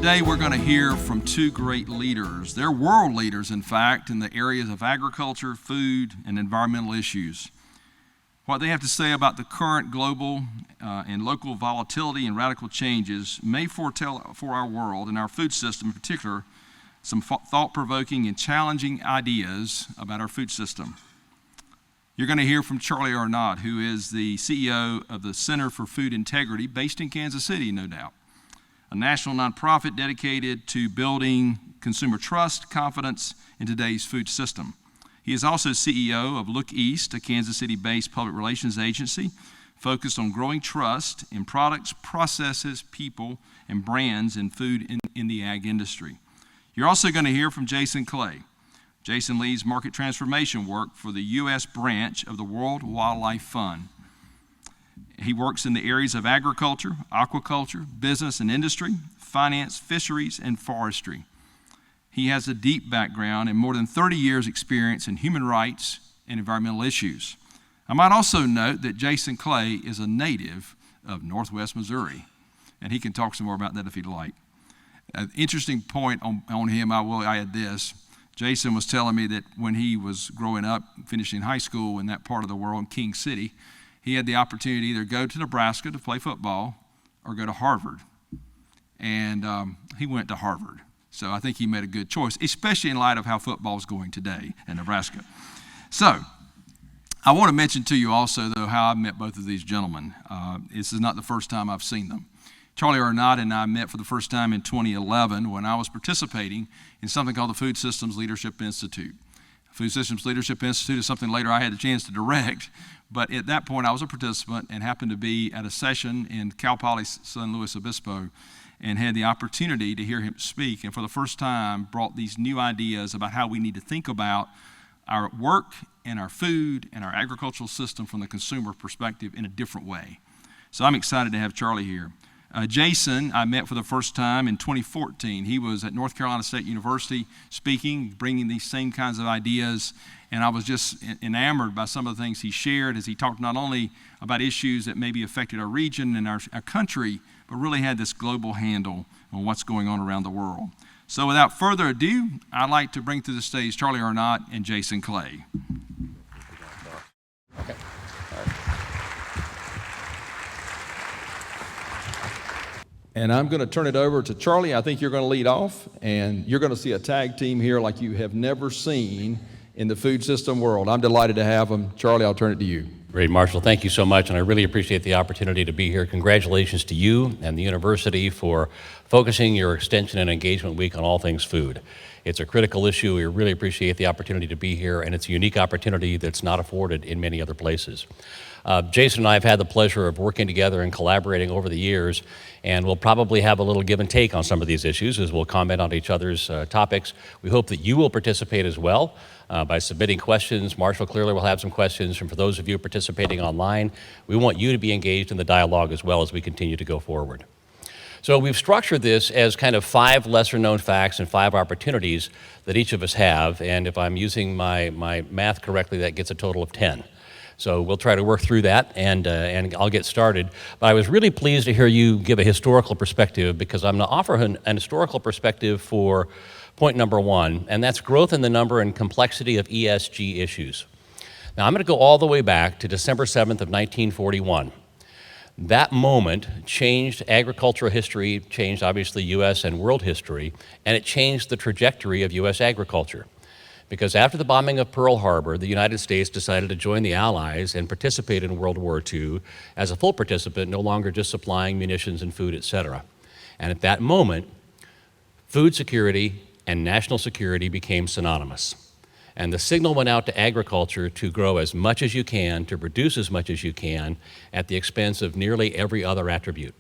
Today we're going to hear from two great leaders. They're world leaders, in fact, in the areas of agriculture, food, and environmental issues. What they have to say about the current global and local volatility and radical changes may foretell for our world and our food system in particular some thought-provoking and challenging ideas about our food system. You're going to hear from Charlie Arnot, who is the CEO of the Center for Food Integrity, based in Kansas City, no doubt, a national nonprofit dedicated to building consumer trust, confidence in today's food system. He is also CEO of Look East, a Kansas City-based public relations agency focused on growing trust in products, processes, people, and brands in food in the ag industry. You're also going to hear from Jason Clay. Jason leads market transformation work for the U.S. branch of the World Wildlife Fund. He works in the areas of agriculture, aquaculture, business and industry, finance, fisheries, and forestry. He has a deep background and more than 30 years' experience in human rights and environmental issues. I might also note that Jason Clay is a native of Northwest Missouri, and he can talk some more about that if he'd like. An interesting point on him, I will add this. Jason was telling me that when he was growing up, finishing high school in that part of the world, in King City, he had the opportunity to either go to Nebraska to play football or go to Harvard. And he went to Harvard. So I think he made a good choice, especially in light of how football is going today in Nebraska. So I want to mention to you also, though, how I met both of these gentlemen. This is not the first time I've seen them. Charlie Arnot and I met for the first time in 2011 when I was participating in something called the Food Systems Leadership Institute. Food Systems Leadership Institute is something later I had the chance to direct, but at that point I was a participant and happened to be at a session in Cal Poly San Luis Obispo and had the opportunity to hear him speak, and for the first time brought these new ideas about how we need to think about our work and our food and our agricultural system from the consumer perspective in a different way. So I'm excited to have Charlie here. Jason, I met for the first time in 2014. He was at North Carolina State University speaking, bringing these same kinds of ideas, and I was just enamored by some of the things he shared as he talked not only about issues that maybe affected our region and our country, but really had this global handle on what's going on around the world. So without further ado, I'd like to bring to the stage Charlie Arnot and Jason Clay. Okay. And I'm going to turn it over to Charlie. I think you're going to lead off, and you're going to see a tag team here like you have never seen in the food system world. I'm delighted to have them. Charlie, I'll turn it to you. Great, Marshall. Thank you so much, and I really appreciate the opportunity to be here. Congratulations to you and the university for focusing your Extension and Engagement Week on all things food. It's a critical issue. We really appreciate the opportunity to be here, and it's a unique opportunity that's not afforded in many other places. Jason and I have had the pleasure of working together and collaborating over the years, and we'll probably have a little give and take on some of these issues as we'll comment on each other's topics. We hope that you will participate as well by submitting questions. Marshall clearly will have some questions, and for those of you participating online, we want you to be engaged in the dialogue as well as we continue to go forward. So we've structured this as kind of 5 lesser-known facts and 5 opportunities that each of us have, and if I'm using my math correctly, that gets a total of 10. So we'll try to work through that, and I'll get started. But I was really pleased to hear you give a historical perspective, because I'm going to offer an historical perspective for point number 1, and that's growth in the number and complexity of ESG issues. Now I'm going to go all the way back to December 7th of 1941. That moment changed agricultural history, changed obviously U.S. and world history, and it changed the trajectory of U.S. agriculture. Because after the bombing of Pearl Harbor, the United States decided to join the Allies and participate in World War II as a full participant, no longer just supplying munitions and food, etc. And at that moment, food security and national security became synonymous. And the signal went out to agriculture to grow as much as you can, to produce as much as you can, at the expense of nearly every other attribute.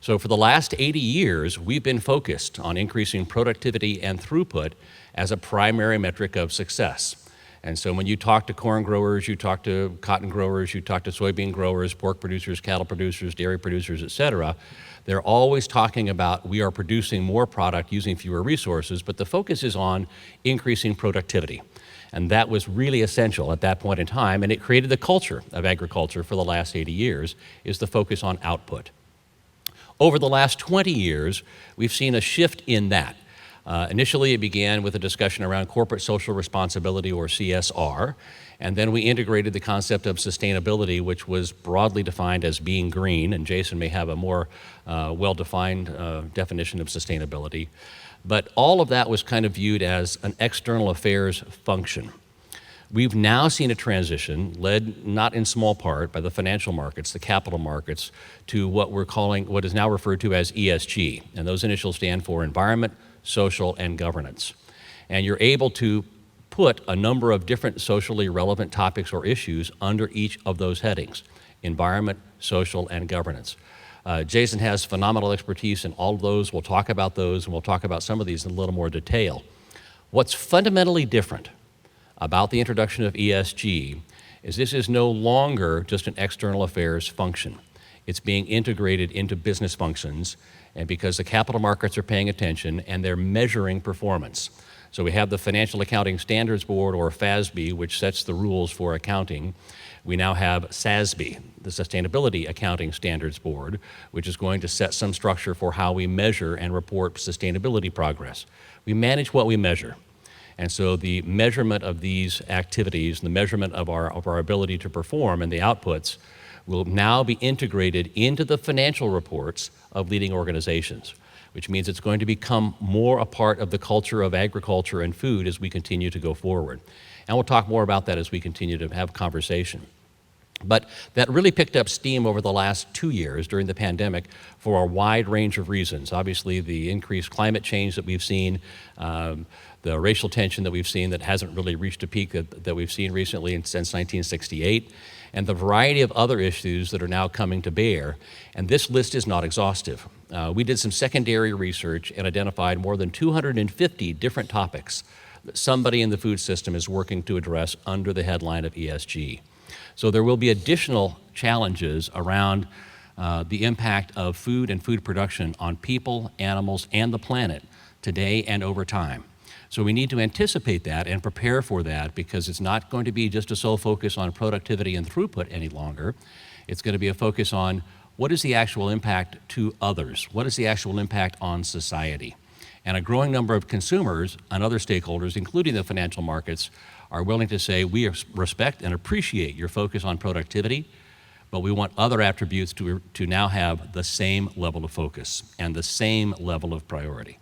So for the last 80 years, we've been focused on increasing productivity and throughput as a primary metric of success. And so when you talk to corn growers, you talk to cotton growers, you talk to soybean growers, pork producers, cattle producers, dairy producers, et cetera, they're always talking about we are producing more product using fewer resources, but the focus is on increasing productivity. And that was really essential at that point in time, and it created the culture of agriculture for the last 80 years, is the focus on output. Over the last 20 years, we've seen a shift in that. Initially, it began with a discussion around corporate social responsibility, or CSR, and then we integrated the concept of sustainability, which was broadly defined as being green, and Jason may have a more well-defined definition of sustainability. But all of that was kind of viewed as an external affairs function. We've now seen a transition, led not in small part by the financial markets, the capital markets, to what we're calling, what is now referred to as ESG, and those initials stand for environment, social, and governance. And you're able to put a number of different socially relevant topics or issues under each of those headings: environment, social, and governance. Jason has phenomenal expertise in all of those. We'll talk about those, and we'll talk about some of these in a little more detail. What's fundamentally different about the introduction of ESG is this is no longer just an external affairs function. It's being integrated into business functions, and because the capital markets are paying attention and they're measuring performance. So we have the Financial Accounting Standards Board, or FASB, which sets the rules for accounting. We now have SASB, the Sustainability Accounting Standards Board, which is going to set some structure for how we measure and report sustainability progress. We manage what we measure. And so the measurement of these activities, the measurement of our ability to perform and the outputs will now be integrated into the financial reports of leading organizations, which means it's going to become more a part of the culture of agriculture and food as we continue to go forward. And we'll talk more about that as we continue to have conversation. But that really picked up steam over the last 2 years during the pandemic for a wide range of reasons. Obviously, the increased climate change that we've seen, the racial tension that we've seen that hasn't really reached a peak that we've seen recently since 1968, and the variety of other issues that are now coming to bear. And this list is not exhaustive. We did some secondary research and identified more than 250 different topics that somebody in the food system is working to address under the headline of ESG. So there will be additional challenges around the impact of food and food production on people, animals, and the planet today and over time. So we need to anticipate that and prepare for that, because it's not going to be just a sole focus on productivity and throughput any longer. It's going to be a focus on what is the actual impact to others? What is the actual impact on society? And a growing number of consumers and other stakeholders, including the financial markets, are willing to say, we respect and appreciate your focus on productivity, but we want other attributes to now have the same level of focus and the same level of priority.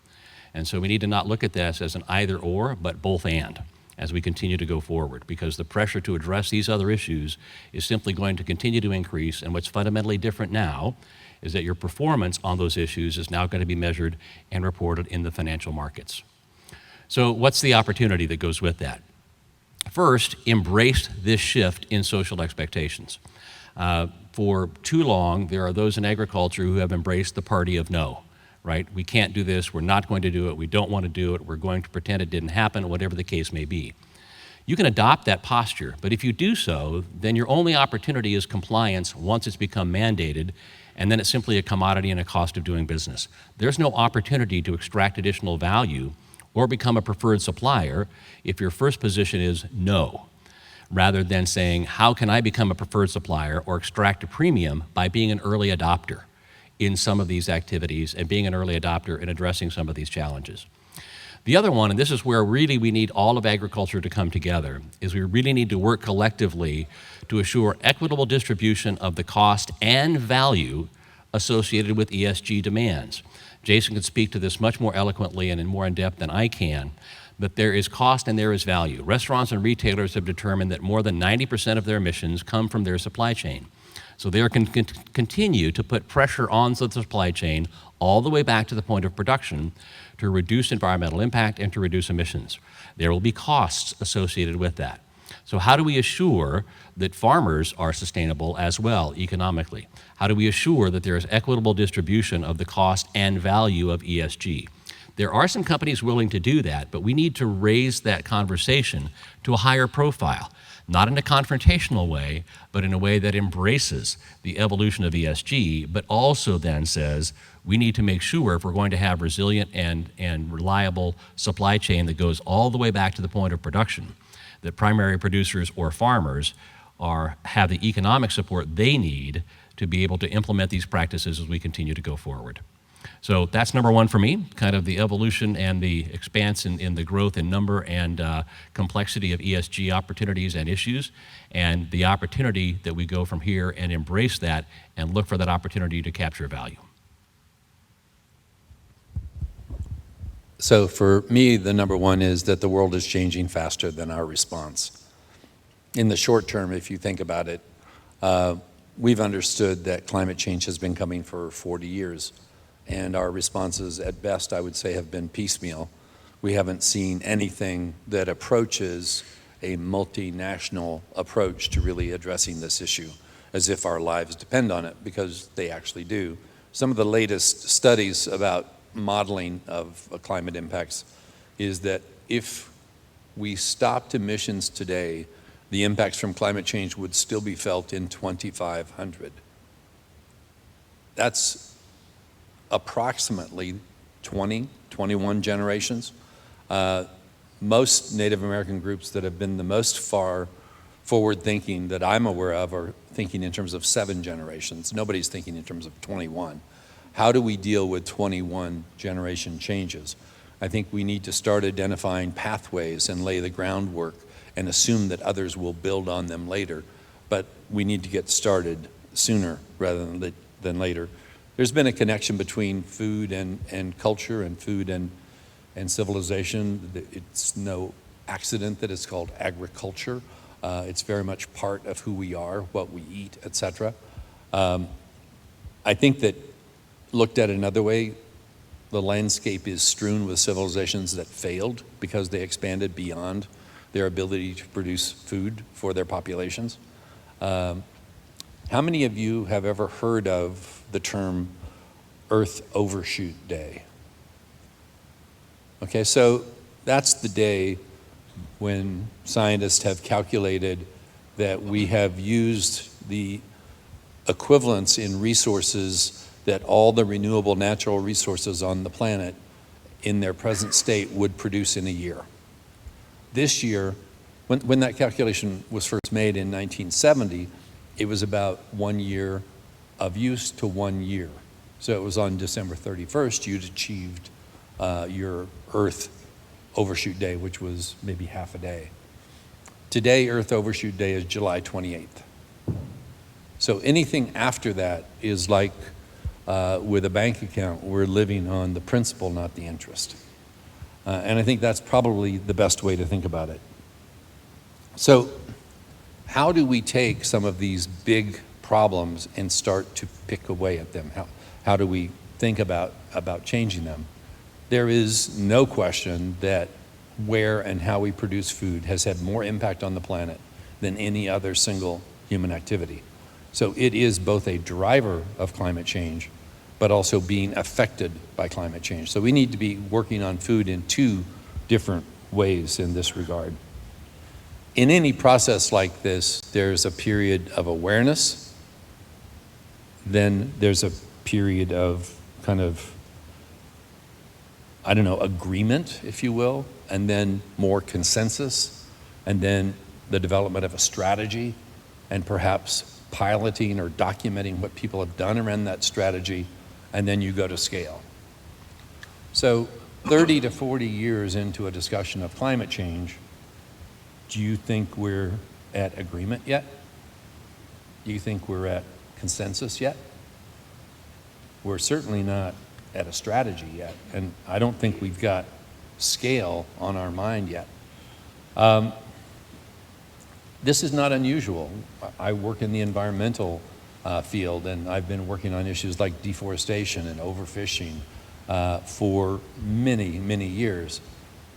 And so we need to not look at this as an either or, but both and, as we continue to go forward, because the pressure to address these other issues is simply going to continue to increase. And what's fundamentally different now is that your performance on those issues is now going to be measured and reported in the financial markets. So what's the opportunity that goes with that? First, embrace this shift in social expectations. For too long, there are those in agriculture who have embraced the party of no. Right? We can't do this, we're not going to do it, we don't want to do it, we're going to pretend it didn't happen, whatever the case may be. You can adopt that posture, but if you do so, then your only opportunity is compliance once it's become mandated, and then it's simply a commodity and a cost of doing business. There's no opportunity to extract additional value or become a preferred supplier if your first position is no, rather than saying, how can I become a preferred supplier or extract a premium by being an early adopter in some of these activities and being an early adopter in addressing some of these challenges. The other one, and this is where really we need all of agriculture to come together, is we really need to work collectively to assure equitable distribution of the cost and value associated with ESG demands. Jason can speak to this much more eloquently and in more in depth than I can, but there is cost and there is value. Restaurants and retailers have determined that more than 90% of their emissions come from their supply chain. So they can continue to put pressure on the supply chain all the way back to the point of production to reduce environmental impact and to reduce emissions. There will be costs associated with that. So how do we assure that farmers are sustainable as well economically? How do we assure that there is equitable distribution of the cost and value of ESG? There are some companies willing to do that, but we need to raise that conversation to a higher profile. Not in a confrontational way, but in a way that embraces the evolution of ESG, but also then says we need to make sure if we're going to have resilient and reliable supply chain that goes all the way back to the point of production, that primary producers or farmers have the economic support they need to be able to implement these practices as we continue to go forward. So that's number one for me, kind of the evolution and the expanse in the growth in number and complexity of ESG opportunities and issues, and the opportunity that we go from here and embrace that and look for that opportunity to capture value. So for me, the number one is that the world is changing faster than our response. In the short term, if you think about it, we've understood that climate change has been coming for 40 years. And our responses, at best, I would say, have been piecemeal. We haven't seen anything that approaches a multinational approach to really addressing this issue, as if our lives depend on it, because they actually do. Some of the latest studies about modeling of climate impacts is that if we stopped emissions today, the impacts from climate change would still be felt in 2500. That's approximately 21 generations. Most Native American groups that have been the most far forward thinking that I'm aware of are thinking in terms of 7 generations. Nobody's thinking in terms of 21. How do we deal with 21 generation changes? I think we need to start identifying pathways and lay the groundwork and assume that others will build on them later. But we need to get started sooner rather than later. There's been a connection between food and culture and food and civilization. It's no accident that it's called agriculture. It's very much part of who we are, what we eat, etc. I think that looked at another way, the landscape is strewn with civilizations that failed because they expanded beyond their ability to produce food for their populations. How many of you have ever heard of the term Earth Overshoot Day? Okay, so that's the day when scientists have calculated that we have used the equivalence in resources that all the renewable natural resources on the planet in their present state would produce in a year. This year, when that calculation was first made in 1970, it was about 1 year of use to 1 year. So it was on December 31st, you'd achieved your Earth Overshoot Day, which was maybe half a day. Today, Earth Overshoot Day is July 28th. So anything after that is like with a bank account, we're living on the principal, not the interest. And I think that's probably the best way to think about it. So how do we take some of these big problems and start to pick away at them? How do we think about changing them? There is no question that where and how we produce food has had more impact on the planet than any other single human activity. So it is both a driver of climate change, but also being affected by climate change. So we need to be working on food in 2 different ways in this regard. In any process like this, there's a period of awareness, then there's a period of kind of, I don't know, agreement, if you will, and then more consensus, and then the development of a strategy, and perhaps piloting or documenting what people have done around that strategy, and then you go to scale. So 30 to 40 years into a discussion of climate change, do you think we're at agreement yet? Do you think we're at consensus yet? We're certainly not at a strategy yet, and I don't think we've got scale on our mind yet. This is not unusual. I work in the environmental field, and I've been working on issues like deforestation and overfishing for many, many years.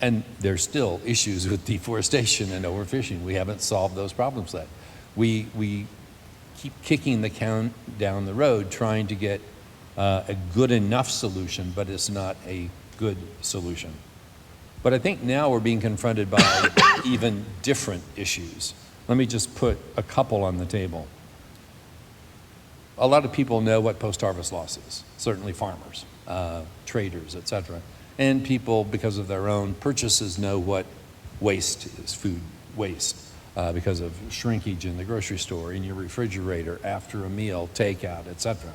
And there's still issues with deforestation and overfishing. We haven't solved those problems yet. We keep kicking the can down the road trying to get a good enough solution, but it's not a good solution. But I think now we're being confronted by even different issues. Let me just put a couple on the table. A lot of people know what post-harvest loss is, certainly farmers, traders, etc. And people, because of their own purchases, know what waste is, food waste. because of shrinkage in the grocery store, in your refrigerator, after a meal, takeout, etc.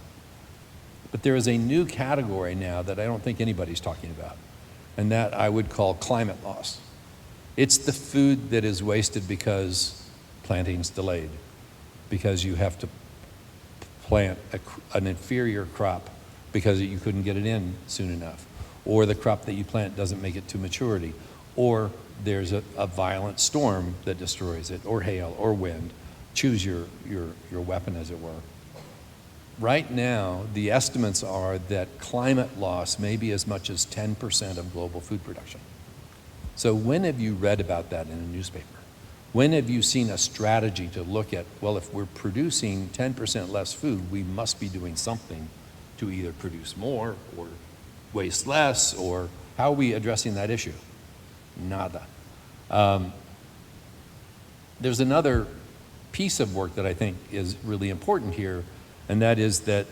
But there is a new category now that I don't think anybody's talking about, and that I would call climate loss. It's the food that is wasted because planting's delayed, because you have to plant an inferior crop because you couldn't get it in soon enough, or the crop that you plant doesn't make it to maturity, or there's a violent storm that destroys it, or hail, or wind. Choose your weapon, as it were. Right now, the estimates are that climate loss may be as much as 10% of global food production. So when have you read about that in a newspaper? When have you seen a strategy to look at, well, if we're producing 10% less food, we must be doing something to either produce more or waste less, or how are we addressing that issue? Nada. There's another piece of work that I think is really important here, and that is that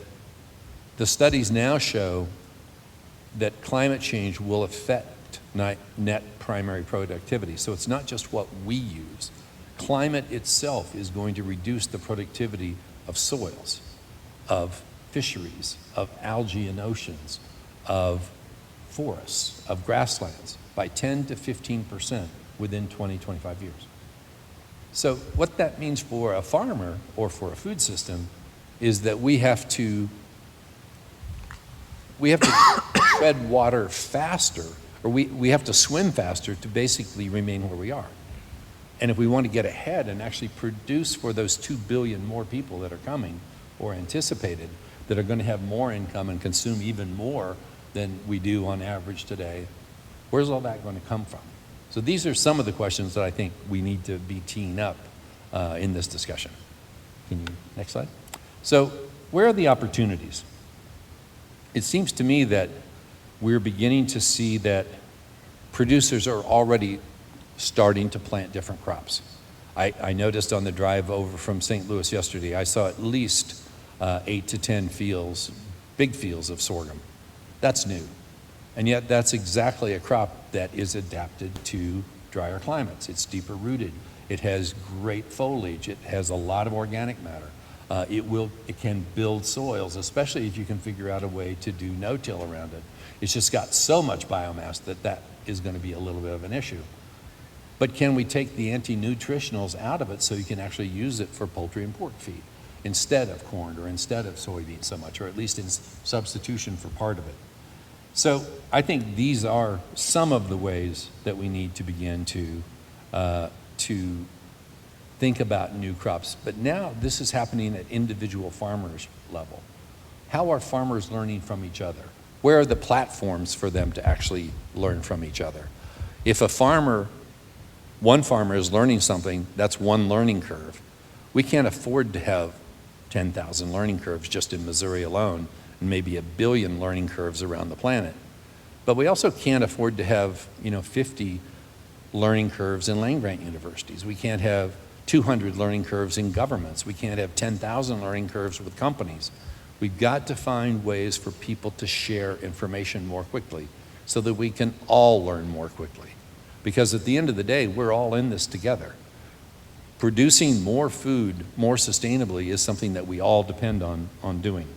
the studies now show that climate change will affect net primary productivity. So it's not just what we use. Climate itself is going to reduce the productivity of soils, of fisheries, of algae in oceans, of forests, of grasslands, by 10 to 15% within 20, 25 years. So what that means for a farmer or for a food system is that we have to tread water faster, or we have to swim faster to basically remain where we are. And if we want to get ahead and actually produce for those 2 billion more people that are coming, or anticipated, that are going to have more income and consume even more than we do on average today, where's all that going to come from? So these are some of the questions that I think we need to be teeing up in this discussion. Next slide. So where are the opportunities? It seems to me that we're beginning to see that producers are already starting to plant different crops. I noticed on the drive over from St. Louis yesterday, I saw at least 8 to 10 fields, big fields of sorghum. That's new. And yet that's exactly a crop that is adapted to drier climates. It's deeper rooted. It has great foliage. It has a lot of organic matter. It can build soils, especially if you can figure out a way to do no-till around it. It's just got so much biomass that is going to be a little bit of an issue. But can we take the anti-nutritionals out of it so you can actually use it for poultry and pork feed instead of corn or instead of soybeans so much, or at least in substitution for part of it? So I think these are some of the ways that we need to begin to think about new crops. But now this is happening at individual farmers level. How are farmers learning from each other? Where are the platforms for them to actually learn from each other? If one farmer is learning something, that's one learning curve. We can't afford to have 10,000 learning curves just in Missouri alone, and maybe 1 billion learning curves around the planet. But we also can't afford to have 50 learning curves in land-grant universities. We can't have 200 learning curves in governments. We can't have 10,000 learning curves with companies. We've got to find ways for people to share information more quickly so that we can all learn more quickly. Because at the end of the day, we're all in this together. Producing more food more sustainably is something that we all depend on doing.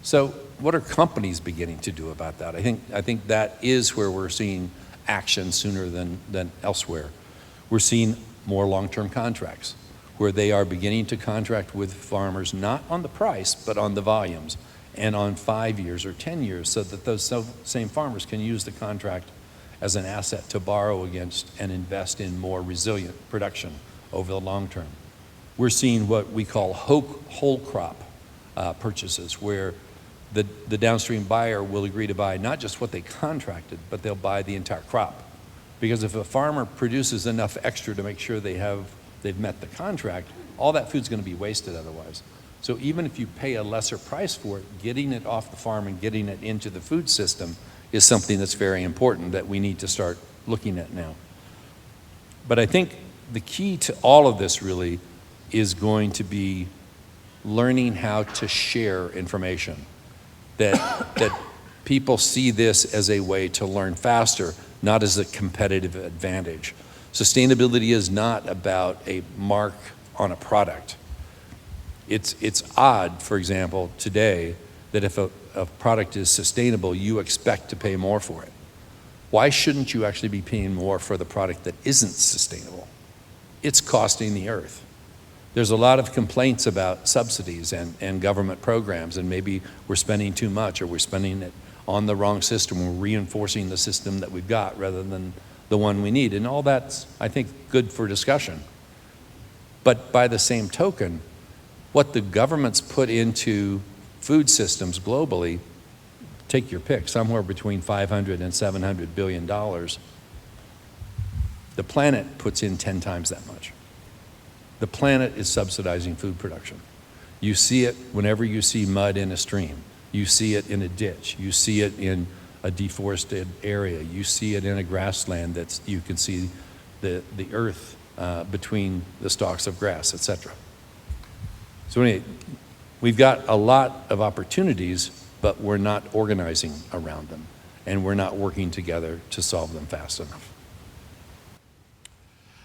So what are companies beginning to do about that? I think that is where we're seeing action sooner than elsewhere. We're seeing more long-term contracts where they are beginning to contract with farmers, not on the price, but on the volumes, and on 5 years or 10 years, so that those same farmers can use the contract as an asset to borrow against and invest in more resilient production over the long term. We're seeing what we call whole crop purchases, where the downstream buyer will agree to buy not just what they contracted, but they'll buy the entire crop. Because if a farmer produces enough extra to make sure they've met the contract, all that food's going to be wasted otherwise. So even if you pay a lesser price for it, getting it off the farm and getting it into the food system is something that's very important that we need to start looking at now. But I think the key to all of this really is going to be learning how to share information. That people see this as a way to learn faster, not as a competitive advantage. Sustainability is not about a mark on a product. It's odd, for example, today, that if a product is sustainable, you expect to pay more for it. Why shouldn't you actually be paying more for the product that isn't sustainable? It's costing the earth. There's a lot of complaints about subsidies and government programs, and maybe we're spending too much, or we're spending it on the wrong system. We're reinforcing the system that we've got rather than the one we need. And all that's, I think, good for discussion. But by the same token, what the government's put into food systems globally, take your pick, somewhere between $500 and $700 billion, the planet puts in 10 times that much. The planet is subsidizing food production. You see it whenever you see mud in a stream. You see it in a ditch. You see it in a deforested area. You see it in a grassland that's, you can see the earth between the stalks of grass, etc. So anyway, we've got a lot of opportunities, but we're not organizing around them, and we're not working together to solve them fast enough.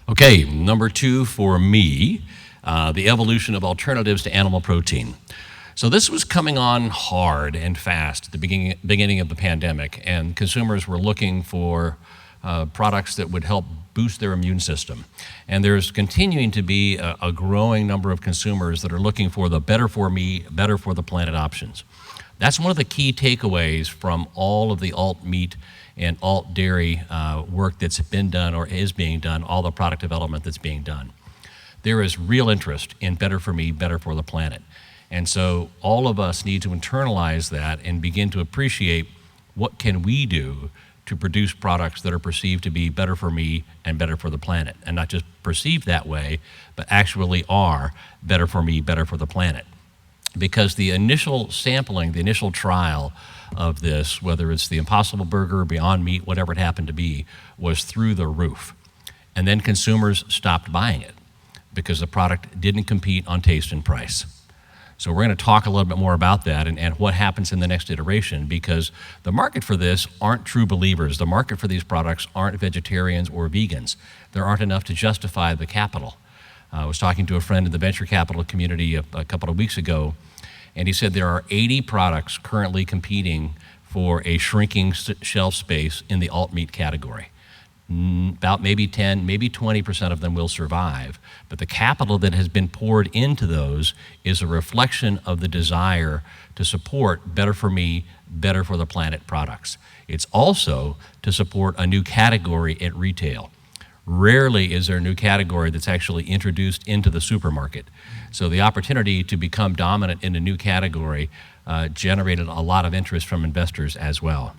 Okay, number 2 for me, the evolution of alternatives to animal protein. So this was coming on hard and fast at the beginning of the pandemic, and consumers were looking for products that would help boost their immune system. And there's continuing to be a growing number of consumers that are looking for the better for me, better for the planet options. That's one of the key takeaways from all of the alt meat and alt dairy work that's been done or is being done, all the product development that's being done. There is real interest in better for me, better for the planet. And so all of us need to internalize that and begin to appreciate what can we do to produce products that are perceived to be better for me and better for the planet, and not just perceived that way, but actually are better for me, better for the planet. Because the initial sampling, the initial trial of this, whether it's the Impossible Burger, Beyond Meat, whatever it happened to be, was through the roof. And then consumers stopped buying it because the product didn't compete on taste and price. So we're going to talk a little bit more about that and what happens in the next iteration, because the market for this aren't true believers. The market for these products aren't vegetarians or vegans. There aren't enough to justify the capital. I was talking to a friend in the venture capital community a couple of weeks ago, and he said there are 80 products currently competing for a shrinking shelf space in the alt meat category. About maybe 10, maybe 20% of them will survive, but the capital that has been poured into those is a reflection of the desire to support better for me, better for the planet products. It's also to support a new category at retail. Rarely is there a new category that's actually introduced into the supermarket. So the opportunity to become dominant in a new category generated a lot of interest from investors as well.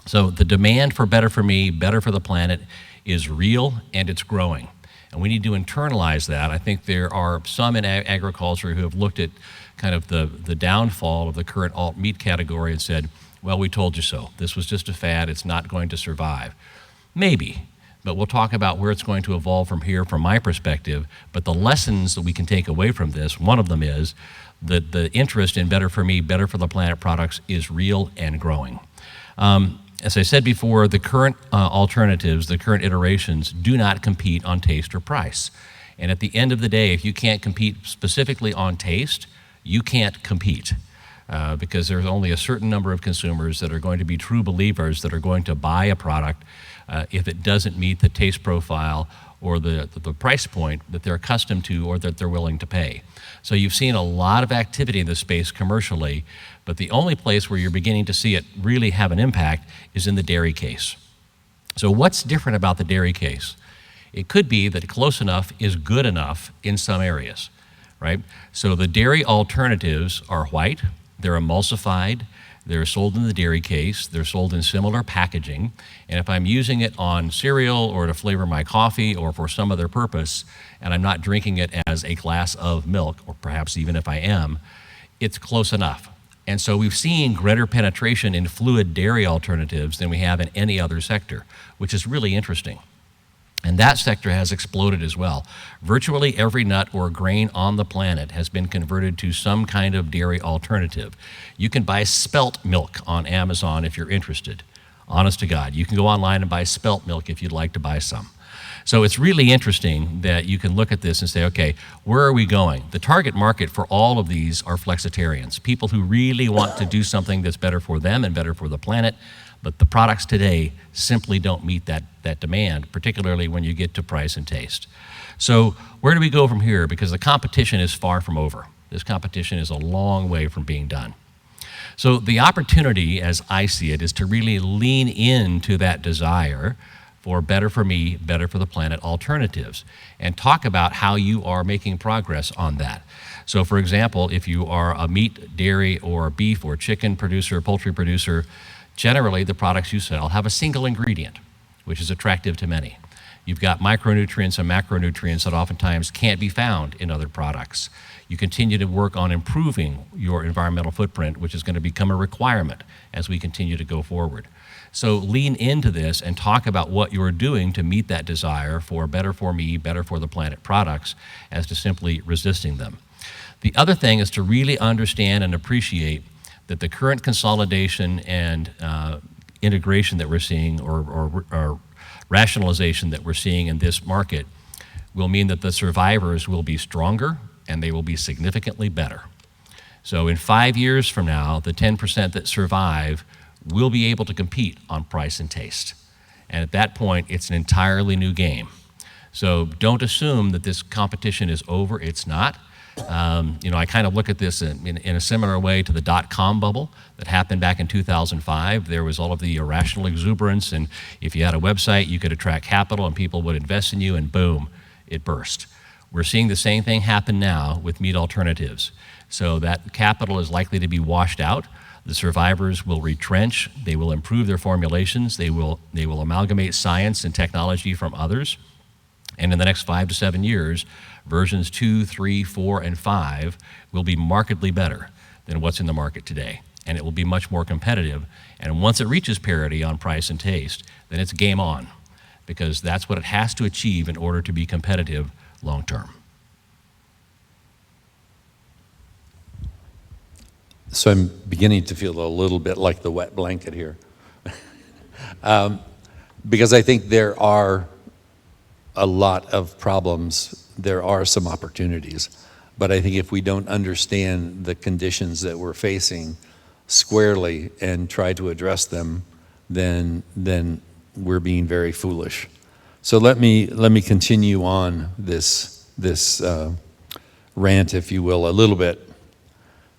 So the demand for better for me, better for the planet is real, and it's growing. And we need to internalize that. I think there are some in agriculture who have looked at kind of the downfall of the current alt meat category and said, well, we told you so. This was just a fad. It's not going to survive. Maybe, but we'll talk about where it's going to evolve from here from my perspective. But the lessons that we can take away from this, one of them is that the interest in better for me, better for the planet products is real and growing. As I said before, the current alternatives, the current iterations, do not compete on taste or price. And at the end of the day, if you can't compete specifically on taste, you can't compete because there's only a certain number of consumers that are going to be true believers that are going to buy a product if it doesn't meet the taste profile or the price point that they're accustomed to or that they're willing to pay. So you've seen a lot of activity in this space commercially, but the only place where you're beginning to see it really have an impact is in the dairy case. So what's different about the dairy case? It could be that close enough is good enough in some areas, right? So the dairy alternatives are white, they're emulsified, they're sold in the dairy case, they're sold in similar packaging, and if I'm using it on cereal or to flavor my coffee or for some other purpose, and I'm not drinking it as a glass of milk, or perhaps even if I am, it's close enough. And so we've seen greater penetration in fluid dairy alternatives than we have in any other sector, which is really interesting. And that sector has exploded as well. Virtually every nut or grain on the planet has been converted to some kind of dairy alternative. You can buy spelt milk on Amazon if you're interested. Honest to God. You can go online and buy spelt milk if you'd like to buy some. So it's really interesting that you can look at this and say, okay, where are we going? The target market for all of these are flexitarians, people who really want to do something that's better for them and better for the planet, but the products today simply don't meet that demand, particularly when you get to price and taste. So where do we go from here? Because the competition is far from over. This competition is a long way from being done. So the opportunity, as I see it, is to really lean into that desire for better for me, better for the planet alternatives, and talk about how you are making progress on that. So for example, if you are a meat, dairy, or beef or chicken producer, poultry producer, generally the products you sell have a single ingredient, which is attractive to many. You've got micronutrients and macronutrients that oftentimes can't be found in other products. You continue to work on improving your environmental footprint, which is going to become a requirement as we continue to go forward. So lean into this and talk about what you're doing to meet that desire for better for me, better for the planet products, as to simply resisting them. The other thing is to really understand and appreciate that the current consolidation and integration that we're seeing, or rationalization that we're seeing in this market, will mean that the survivors will be stronger and they will be significantly better. So in 5 years from now, the 10% that survive will be able to compete on price and taste. And at that point, it's an entirely new game. So don't assume that this competition is over. It's not. I kind of look at this in a similar way to the dot-com bubble that happened back in 2005. There was all of the irrational exuberance, and if you had a website, you could attract capital and people would invest in you, and boom, it burst. We're seeing the same thing happen now with meat alternatives. So that capital is likely to be washed out. The survivors will retrench. They will improve their formulations. They will amalgamate science and technology from others. And in the next 5 to 7 years, versions 2, 3, 4, and 5 will be markedly better than what's in the market today. And it will be much more competitive. And once it reaches parity on price and taste, then it's game on, because that's what it has to achieve in order to be competitive long term. So I'm beginning to feel a little bit like the wet blanket here. Because I think there are a lot of problems, there are some opportunities, but I think if we don't understand the conditions that we're facing squarely and try to address them, then we're being very foolish. So let me continue on this rant, if you will, a little bit.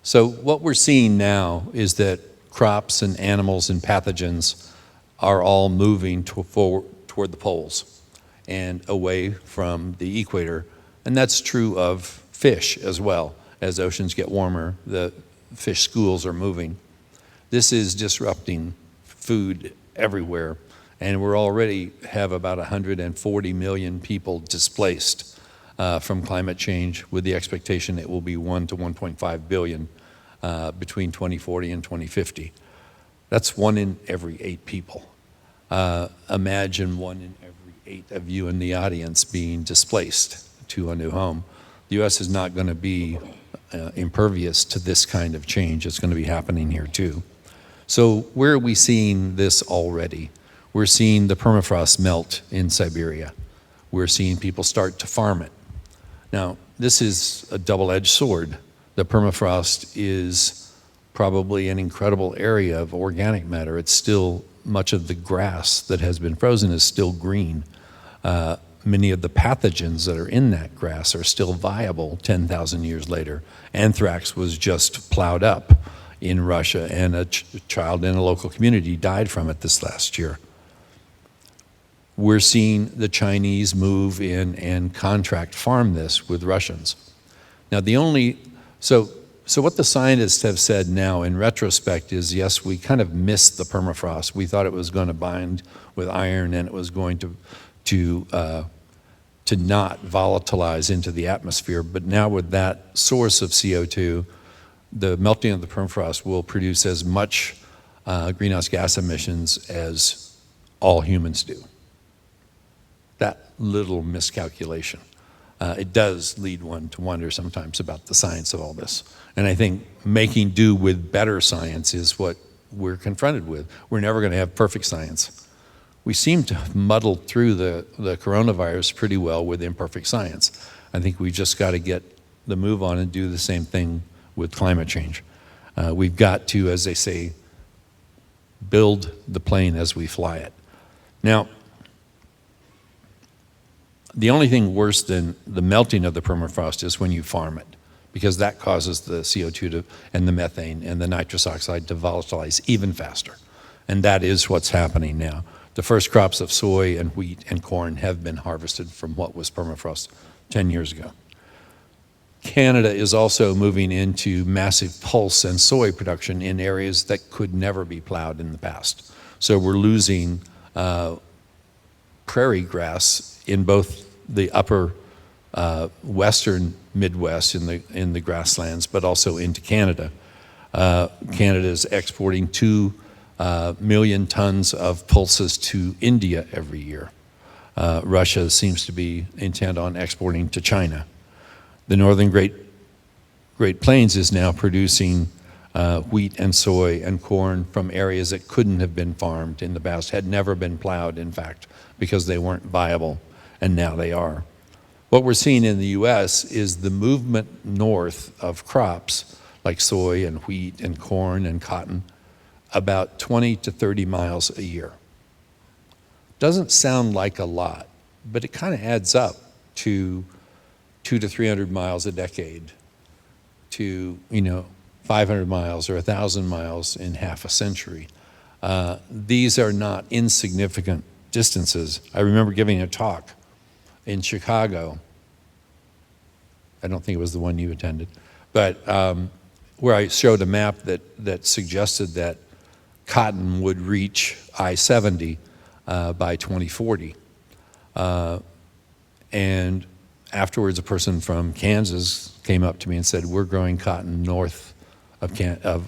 So what we're seeing now is that crops and animals and pathogens are all moving toward the poles and away from the equator. And that's true of fish as well. As oceans get warmer, the fish schools are moving. This is disrupting food everywhere. And we're already have about 140 million people displaced from climate change, with the expectation it will be 1 to 1.5 billion between 2040 and 2050. That's 1 in every 8 people. Imagine 1 in every 8 of you in the audience being displaced to a new home. The U.S. is not going to be impervious to this kind of change. It's going to be happening here too. So where are we seeing this already? We're seeing the permafrost melt in Siberia. We're seeing people start to farm it. Now, this is a double-edged sword. The permafrost is probably an incredible area of organic matter. It's still, much of the grass that has been frozen is still green. Many of the pathogens that are in that grass are still viable 10,000 years later. Anthrax was just plowed up in Russia, and a child in a local community died from it this last year. We're seeing the Chinese move in and contract farm this with Russians. Now so what the scientists have said now in retrospect is, yes, we kind of missed the permafrost. We thought it was going to bind with iron and it was going to not volatilize into the atmosphere. But now with that source of CO2, the melting of the permafrost will produce as much greenhouse gas emissions as all humans do. That little miscalculation. It does lead one to wonder sometimes about the science of all this. And I think making do with better science is what we're confronted with. We're never going to have perfect science. We seem to have muddled through the coronavirus pretty well with imperfect science. I think we've just got to get the move on and do the same thing with climate change. We've got to, as they say, build the plane as we fly it. Now, the only thing worse than the melting of the permafrost is when you farm it, because that causes the CO2 and the methane and the nitrous oxide to volatilize even faster. And that is what's happening now. The first crops of soy and wheat and corn have been harvested from what was permafrost 10 years ago. Canada is also moving into massive pulse and soy production in areas that could never be plowed in the past. So we're losing prairie grass in both the upper western Midwest in the grasslands, but also into Canada. Canada is exporting 2 million tons of pulses to India every year. Russia seems to be intent on exporting to China. The northern Great Plains is now producing wheat and soy and corn from areas that couldn't have been farmed in the past, had never been plowed, in fact, because they weren't viable, and now they are. What we're seeing in the U.S. is the movement north of crops like soy and wheat and corn and cotton about 20 to 30 miles a year. Doesn't sound like a lot, but it kind of adds up to 200 to 300 miles a decade to, 500 miles or 1,000 miles in half a century. These are not insignificant distances. I remember giving a talk in Chicago. I don't think it was the one you attended, but where I showed a map that suggested that cotton would reach I-70 by 2040. And afterwards, a person from Kansas came up to me and said, we're growing cotton north of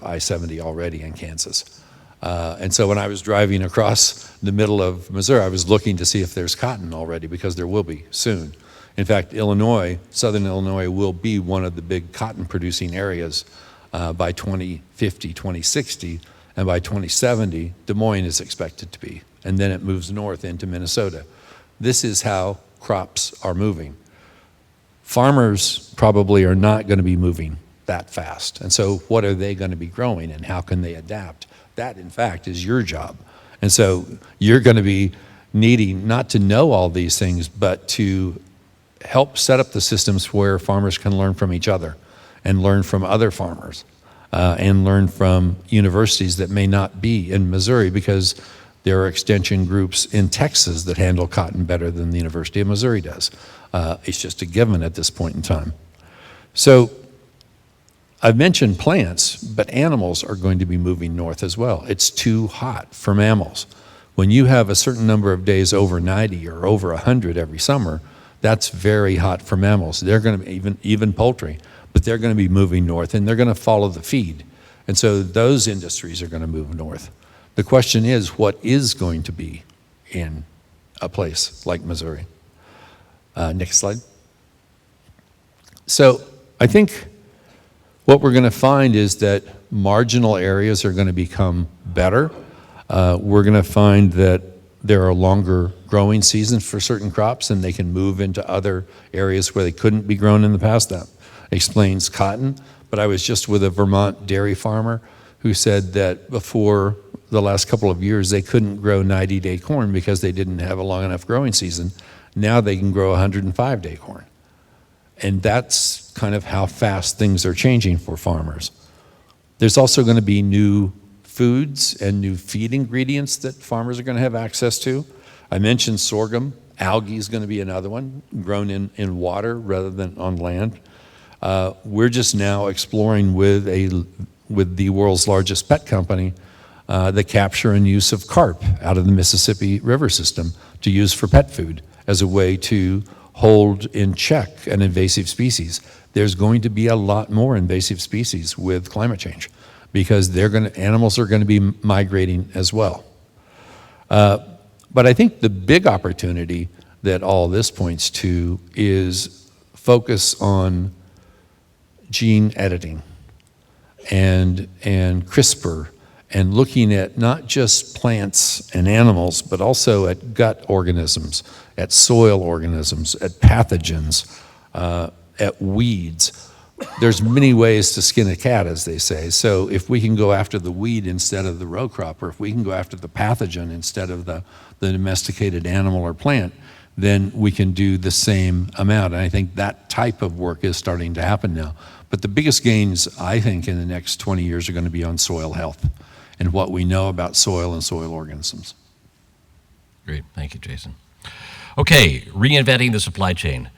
I-70 already in Kansas. And so when I was driving across the middle of Missouri, I was looking to see if there's cotton already, because there will be soon. In fact, Illinois, southern Illinois, will be one of the big cotton producing areas by 2050, 2060, and by 2070, Des Moines is expected to be. And then it moves north into Minnesota. This is how crops are moving. Farmers probably are not going to be moving that fast. And so what are they going to be growing, and how can they adapt? That, in fact, is your job. And so you're going to be needing not to know all these things, but to help set up the systems where farmers can learn from each other and learn from other farmers and learn from universities that may not be in Missouri, because there are extension groups in Texas that handle cotton better than the University of Missouri does. It's just a given at this point in time. So I've mentioned plants, but animals are going to be moving north as well. It's too hot for mammals. When you have a certain number of days over 90 or over 100 every summer, that's very hot for mammals. They're going to be, even poultry, but they're going to be moving north, and they're going to follow the feed. And so those industries are going to move north. The question is, what is going to be in a place like Missouri? Next slide. So I think what we're going to find is that marginal areas are going to become better. We're going to find that there are longer growing seasons for certain crops, and they can move into other areas where they couldn't be grown in the past. That explains cotton. But I was just with a Vermont dairy farmer who said that before the last couple of years, they couldn't grow 90-day corn because they didn't have a long enough growing season. Now they can grow 105-day corn. And that's kind of how fast things are changing for farmers. There's also going to be new foods and new feed ingredients that farmers are going to have access to. I mentioned sorghum. Algae is going to be another one, grown in water rather than on land. We're just now exploring with the world's largest pet company the capture and use of carp out of the Mississippi River system to use for pet food as a way to hold in check an invasive species. There's going to be a lot more invasive species with climate change, because animals are going to be migrating as well. But I think the big opportunity that all this points to is focus on gene editing and CRISPR and looking at not just plants and animals, but also at gut organisms, at soil organisms, at pathogens, at weeds. There's many ways to skin a cat, as they say. So if we can go after the weed instead of the row crop, or if we can go after the pathogen instead of the domesticated animal or plant, then we can do the same amount. And I think that type of work is starting to happen now. But the biggest gains, I think, in the next 20 years are going to be on soil health and what we know about soil and soil organisms. Great. Thank you, Jason. Okay, reinventing the supply chain.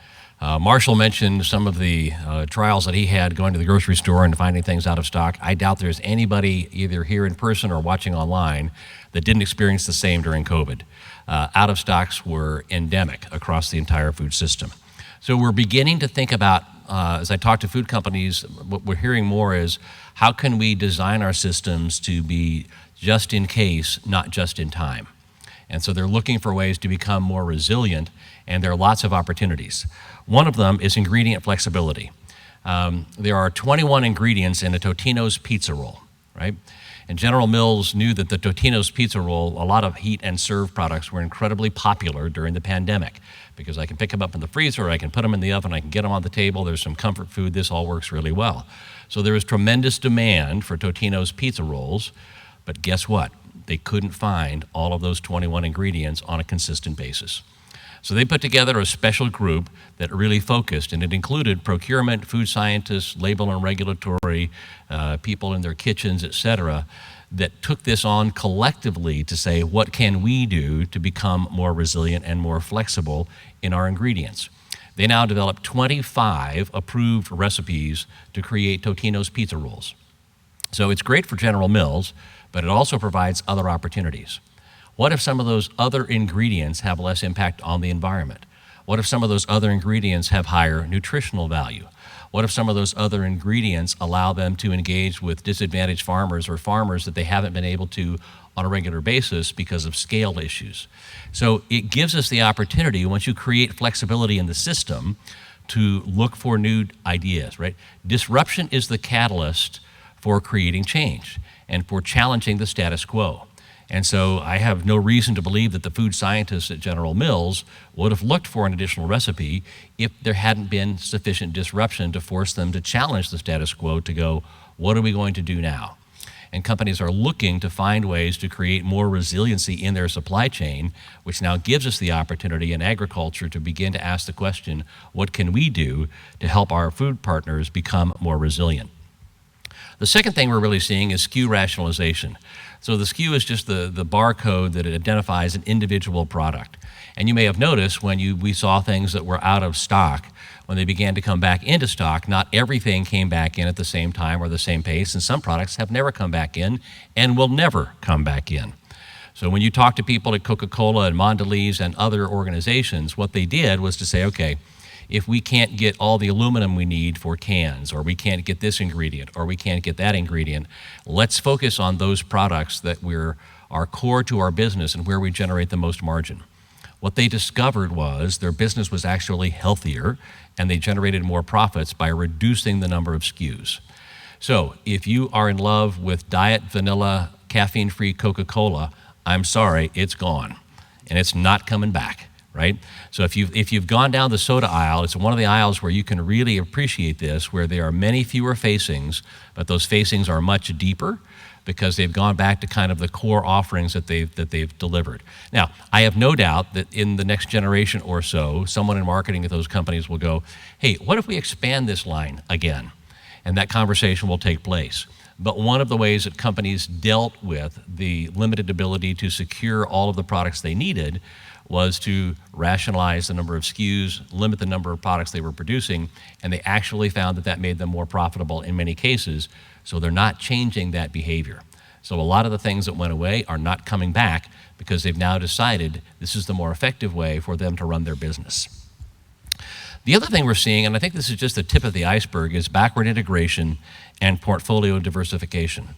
Marshall mentioned some of the trials that he had going to the grocery store and finding things out of stock. I doubt there's anybody either here in person or watching online that didn't experience the same during COVID. Out of stocks were endemic across the entire food system. So we're beginning to think about, as I talk to food companies, what we're hearing more is how can we design our systems to be just in case, not just in time. And so they're looking for ways to become more resilient, and there are lots of opportunities. One of them is ingredient flexibility. There are 21 ingredients in a Totino's pizza roll, right? And General Mills knew that the Totino's pizza roll, a lot of heat and serve products were incredibly popular during the pandemic because I can pick them up in the freezer, I can put them in the oven, I can get them on the table, there's some comfort food, this all works really well. So there was tremendous demand for Totino's pizza rolls, but guess what? They couldn't find all of those 21 ingredients on a consistent basis. So they put together a special group that really focused, and it included procurement, food scientists, label and regulatory, people in their kitchens, et cetera, that took this on collectively to say, what can we do to become more resilient and more flexible in our ingredients? They now developed 25 approved recipes to create Totino's pizza rolls. So it's great for General Mills, but it also provides other opportunities. What if some of those other ingredients have less impact on the environment? What if some of those other ingredients have higher nutritional value? What if some of those other ingredients allow them to engage with disadvantaged farmers or farmers that they haven't been able to on a regular basis because of scale issues? So it gives us the opportunity, once you create flexibility in the system, to look for new ideas, right? Disruption is the catalyst for creating change and for challenging the status quo. And so I have no reason to believe that the food scientists at General Mills would have looked for an additional recipe if there hadn't been sufficient disruption to force them to challenge the status quo to go, what are we going to do now? And companies are looking to find ways to create more resiliency in their supply chain, which now gives us the opportunity in agriculture to begin to ask the question, what can we do to help our food partners become more resilient? The second thing we're really seeing is SKU rationalization. So the SKU is just the barcode that identifies an individual product. And you may have noticed when we saw things that were out of stock, when they began to come back into stock, not everything came back in at the same time or the same pace, and some products have never come back in and will never come back in. So when you talk to people at Coca-Cola and Mondelez and other organizations, what they did was to say, okay, if we can't get all the aluminum we need for cans, or we can't get this ingredient, or we can't get that ingredient, let's focus on those products that are core to our business and where we generate the most margin. What they discovered was their business was actually healthier, and they generated more profits by reducing the number of SKUs. So if you are in love with diet vanilla, caffeine-free Coca-Cola, I'm sorry, it's gone, and it's not coming back. Right? So if you've gone down the soda aisle, it's one of the aisles where you can really appreciate this, where there are many fewer facings, but those facings are much deeper because they've gone back to kind of the core offerings that they've delivered. Now, I have no doubt that in the next generation or so, someone in marketing at those companies will go, hey, what if we expand this line again? And that conversation will take place. But one of the ways that companies dealt with the limited ability to secure all of the products they needed was to rationalize the number of SKUs, limit the number of products they were producing, and they actually found that that made them more profitable in many cases, so they're not changing that behavior. So a lot of the things that went away are not coming back because they've now decided this is the more effective way for them to run their business. The other thing we're seeing, and I think this is just the tip of the iceberg, is backward integration and portfolio diversification.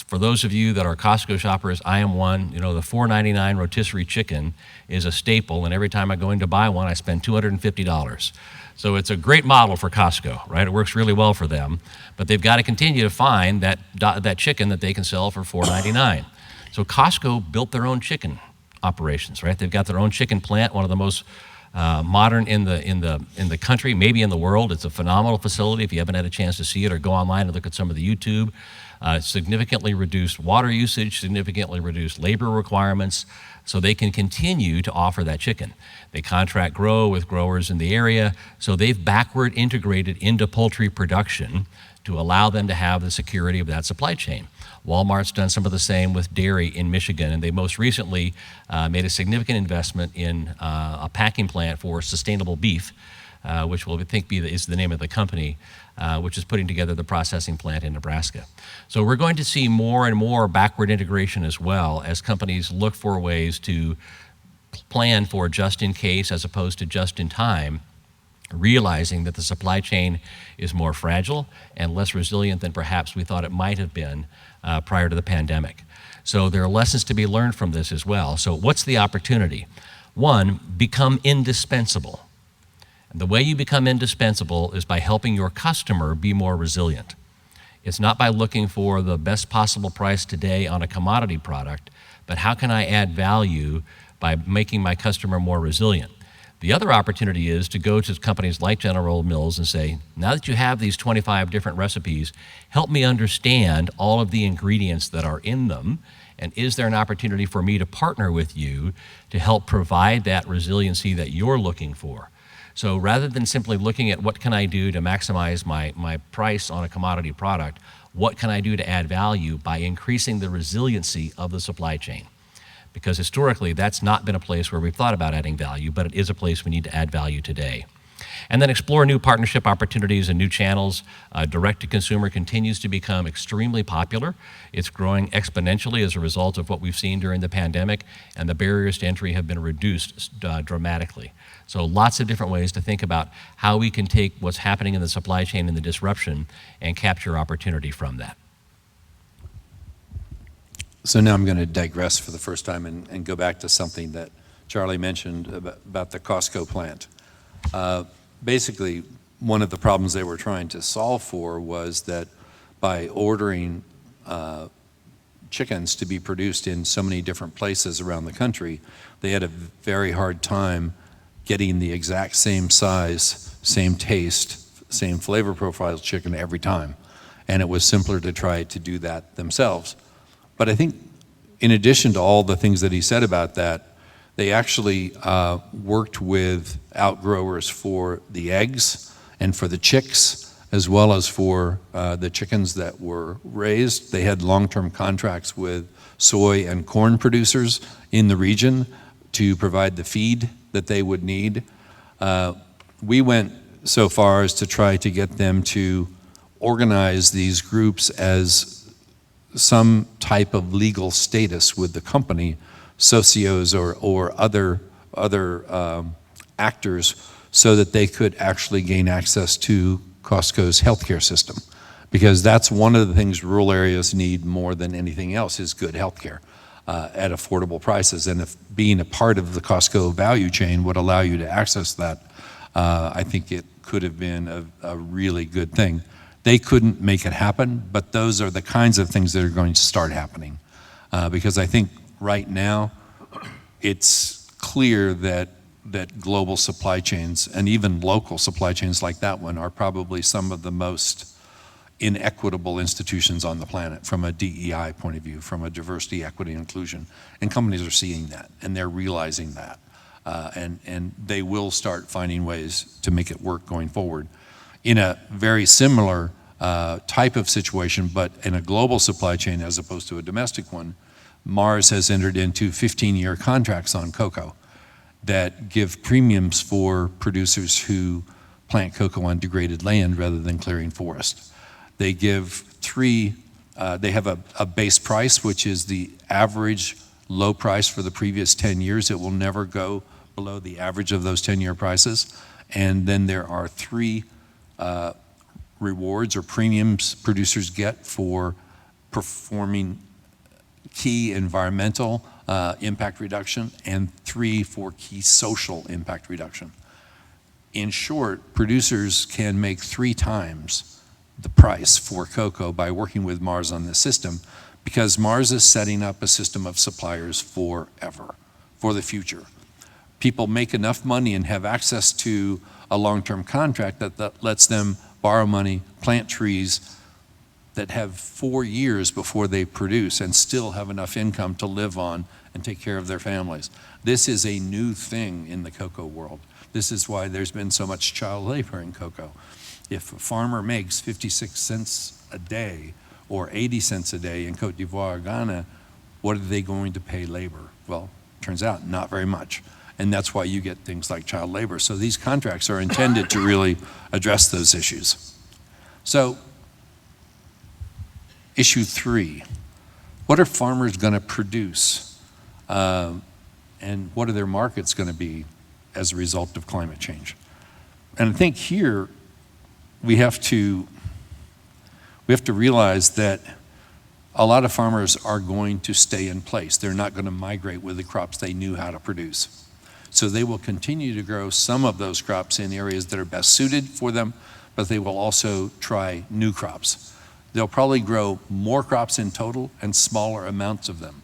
For those of you that are Costco shoppers, I am one. You know, the $4.99 rotisserie chicken is a staple, and every time I go in to buy one, I spend $250. So it's a great model for Costco, right? It works really well for them, but they've got to continue to find that chicken that they can sell for $4.99. So Costco built their own chicken operations, right? They've got their own chicken plant, one of the most modern in the country, maybe in the world. It's a phenomenal facility. If you haven't had a chance to see it, or go online and look at some of the YouTube. Significantly reduced water usage, significantly reduced labor requirements, so they can continue to offer that chicken. They contract grow with growers in the area, so they've backward integrated into poultry production to allow them to have the security of that supply chain. Walmart's done some of the same with dairy in Michigan, and they most recently made a significant investment in a packing plant for sustainable beef, which will, I think, is the name of the company, which is putting together the processing plant in Nebraska. So we're going to see more and more backward integration as well, as companies look for ways to plan for just in case as opposed to just in time, realizing that the supply chain is more fragile and less resilient than perhaps we thought it might have been prior to the pandemic. So there are lessons to be learned from this as well. So what's the opportunity? One, become indispensable. The way you become indispensable is by helping your customer be more resilient. It's not by looking for the best possible price today on a commodity product, but how can I add value by making my customer more resilient? The other opportunity is to go to companies like General Mills and say, now that you have these 25 different recipes, help me understand all of the ingredients that are in them, and is there an opportunity for me to partner with you to help provide that resiliency that you're looking for? So rather than simply looking at what can I do to maximize my price on a commodity product, what can I do to add value by increasing the resiliency of the supply chain? Because historically, that's not been a place where we've thought about adding value, but it is a place we need to add value today. And then explore new partnership opportunities and new channels. Direct-to-consumer continues to become extremely popular. It's growing exponentially as a result of what we've seen during the pandemic, and the barriers to entry have been reduced dramatically. So lots of different ways to think about how we can take what's happening in the supply chain and the disruption and capture opportunity from that. So now I'm going to digress for the first time and go back to something that Charlie mentioned about the Costco plant. Basically, one of the problems they were trying to solve for was that by ordering chickens to be produced in so many different places around the country, they had a very hard time getting the exact same size, same taste, same flavor profile chicken every time. And it was simpler to try to do that themselves. But I think in addition to all the things that he said about that, they actually worked with outgrowers for the eggs and for the chicks, as well as for the chickens that were raised. They had long-term contracts with soy and corn producers in the region to provide the feed that they would need. We went so far as to try to get them to organize these groups as some type of legal status with the company, socios or other actors, so that they could actually gain access to Costco's healthcare system. Because that's one of the things rural areas need more than anything else, is good healthcare at affordable prices. And if being a part of the Costco value chain would allow you to access that, I think it could have been a really good thing. They couldn't make it happen, but those are the kinds of things that are going to start happening. Because I think right now, it's clear that global supply chains and even local supply chains like that one are probably some of the most inequitable institutions on the planet from a DEI point of view, from a diversity, equity, inclusion. And companies are seeing that, and they're realizing that. And they will start finding ways to make it work going forward. In a very similar type of situation, but in a global supply chain as opposed to a domestic one, Mars has entered into 15-year contracts on cocoa that give premiums for producers who plant cocoa on degraded land rather than clearing forest. They give they have a base price, which is the average low price for the previous 10 years. It will never go below the average of those 10-year prices. And then there are 3 rewards or premiums producers get for performing key environmental impact reduction, and 3 for key social impact reduction. In short, producers can make 3 times the price for cocoa by working with Mars on this system, because Mars is setting up a system of suppliers forever, for the future. People make enough money and have access to a long-term contract that lets them borrow money, plant trees that have 4 years before they produce and still have enough income to live on and take care of their families. This is a new thing in the cocoa world. This is why there's been so much child labor in cocoa. If a farmer makes 56 cents a day or 80 cents a day in Cote d'Ivoire or Ghana, what are they going to pay labor? Well, turns out not very much. And that's why you get things like child labor. So these contracts are intended to really address those issues. So, issue 3, what are farmers going to produce? And what are their markets going to be as a result of climate change? And I think here we have to realize that a lot of farmers are going to stay in place. They're not going to migrate with the crops they knew how to produce. So they will continue to grow some of those crops in areas that are best suited for them, but they will also try new crops. They'll probably grow more crops in total and smaller amounts of them.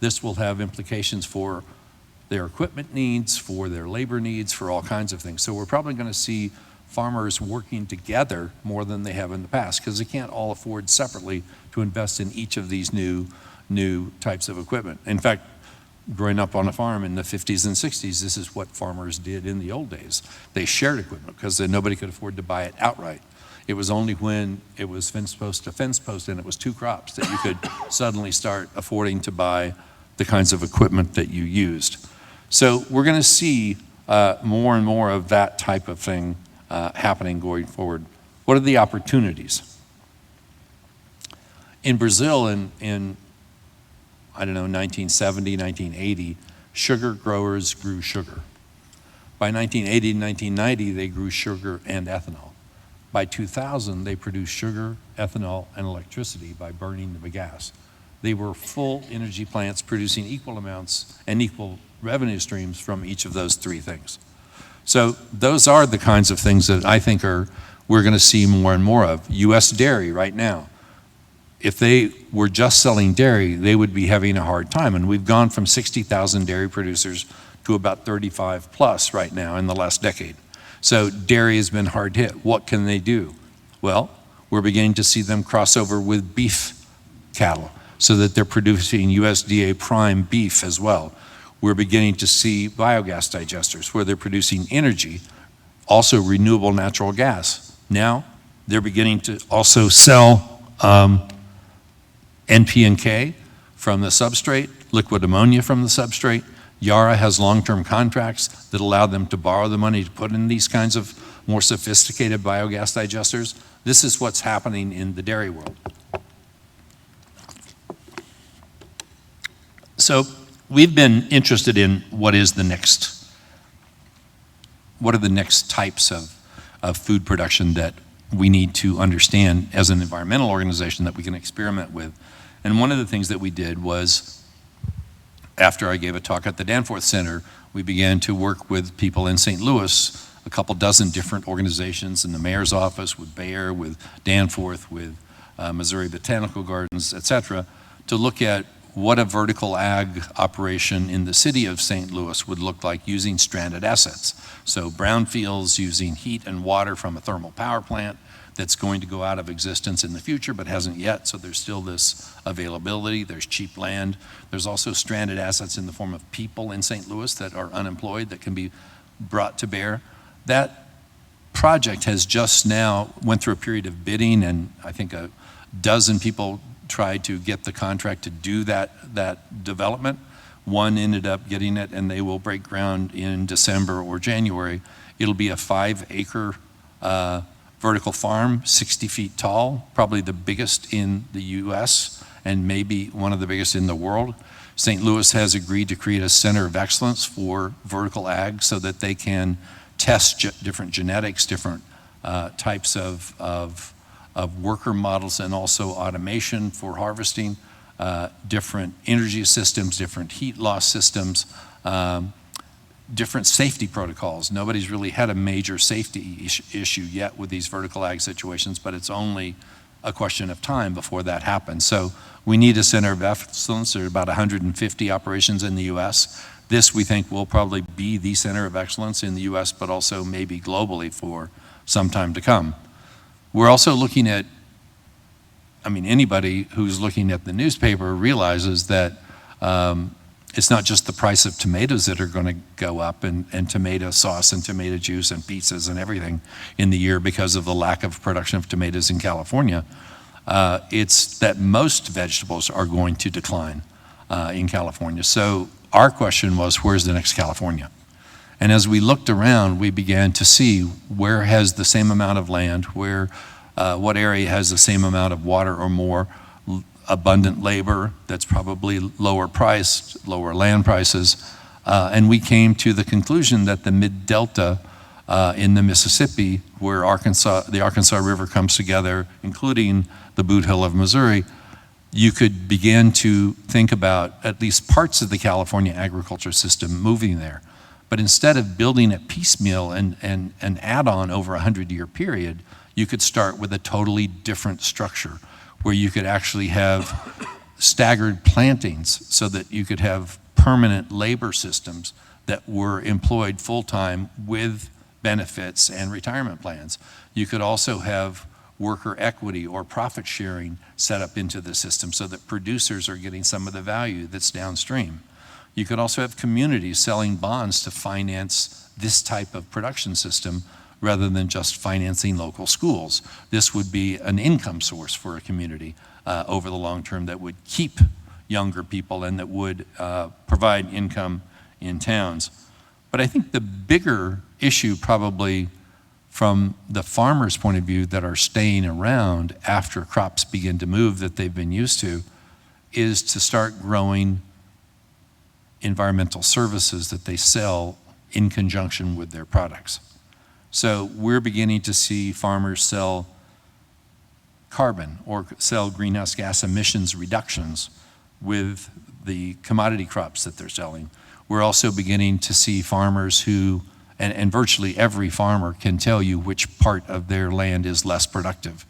This will have implications for their equipment needs, for their labor needs, for all kinds of things. So we're probably going to see farmers working together more than they have in the past, because they can't all afford separately to invest in each of these new types of equipment. In fact, growing up on a farm in the 50s and 60s, this is what farmers did in the old days. They shared equipment because nobody could afford to buy it outright. It was only when it was fence post to fence post and it was 2 crops that you could suddenly start affording to buy the kinds of equipment that you used. So we're going to see more and more of that type of thing happening going forward. What are the opportunities? In Brazil in I don't know, 1970, 1980, sugar growers grew sugar. By 1980 and 1990, they grew sugar and ethanol. By 2000, they produced sugar, ethanol, and electricity by burning the gas. They were full energy plants producing equal amounts and equal revenue streams from each of those 3 things. So those are the kinds of things that I think we're going to see more and more of. U.S. dairy right now. If they were just selling dairy, they would be having a hard time. And we've gone from 60,000 dairy producers to about 35 plus right now in the last decade. So dairy has been hard hit. What can they do? Well, we're beginning to see them cross over with beef cattle so that they're producing USDA prime beef as well. We're beginning to see biogas digesters where they're producing energy, also renewable natural gas. Now they're beginning to also sell NP&K from the substrate, liquid ammonia from the substrate. Yara has long-term contracts that allow them to borrow the money to put in these kinds of more sophisticated biogas digesters. This is what's happening in the dairy world. So we've been interested in what are the next types of food production that we need to understand as an environmental organization that we can experiment with. And one of the things that we did was, after I gave a talk at the Danforth Center, we began to work with people in St. Louis, a couple dozen different organizations in the mayor's office, with Bayer, with Danforth, with Missouri Botanical Gardens, et cetera, to look at what a vertical ag operation in the city of St. Louis would look like using stranded assets. So brownfields using heat and water from a thermal power plant that's going to go out of existence in the future but hasn't yet, so there's still this availability. There's cheap land. There's also stranded assets in the form of people in St. Louis that are unemployed that can be brought to bear. That project has just now went through a period of bidding, and I think a dozen people tried to get the contract to do that development. One ended up getting it, and they will break ground in December or January. It'll be a 5-acre vertical farm, 60 feet tall, probably the biggest in the US and maybe one of the biggest in the world. St. Louis has agreed to create a center of excellence for vertical ag so that they can test different genetics, different types of of worker models and also automation for harvesting, different energy systems, different heat loss systems, different safety protocols. Nobody's really had a major safety issue yet with these vertical ag situations, but it's only a question of time before that happens. So we need a center of excellence. There are about 150 operations in the U.S. This, we think, will probably be the center of excellence in the U.S., but also maybe globally for some time to come. We're also looking at, anybody who's looking at the newspaper realizes that it's not just the price of tomatoes that are going to go up, and tomato sauce and tomato juice and pizzas and everything in the year because of the lack of production of tomatoes in California. It's that most vegetables are going to decline in California. So our question was, where's the next California? And as we looked around, we began to see where has the same amount of land, what area has the same amount of water or more, abundant labor that's probably lower priced, lower land prices. And we came to the conclusion that the mid-delta in the Mississippi, where the Arkansas River comes together, including the Boot Hill of Missouri, you could begin to think about at least parts of the California agriculture system moving there. But instead of building it piecemeal and add on over a 100-year period, you could start with a totally different structure where you could actually have staggered plantings so that you could have permanent labor systems that were employed full-time with benefits and retirement plans. You could also have worker equity or profit sharing set up into the system so that producers are getting some of the value that's downstream. You could also have communities selling bonds to finance this type of production system rather than just financing local schools. This would be an income source for a community over the long term that would keep younger people and that would provide income in towns. But I think the bigger issue probably from the farmers' point of view that are staying around after crops begin to move that they've been used to is to start growing environmental services that they sell in conjunction with their products. So we're beginning to see farmers sell carbon or sell greenhouse gas emissions reductions with the commodity crops that they're selling. We're also beginning to see farmers who, and virtually every farmer can tell you which part of their land is less productive.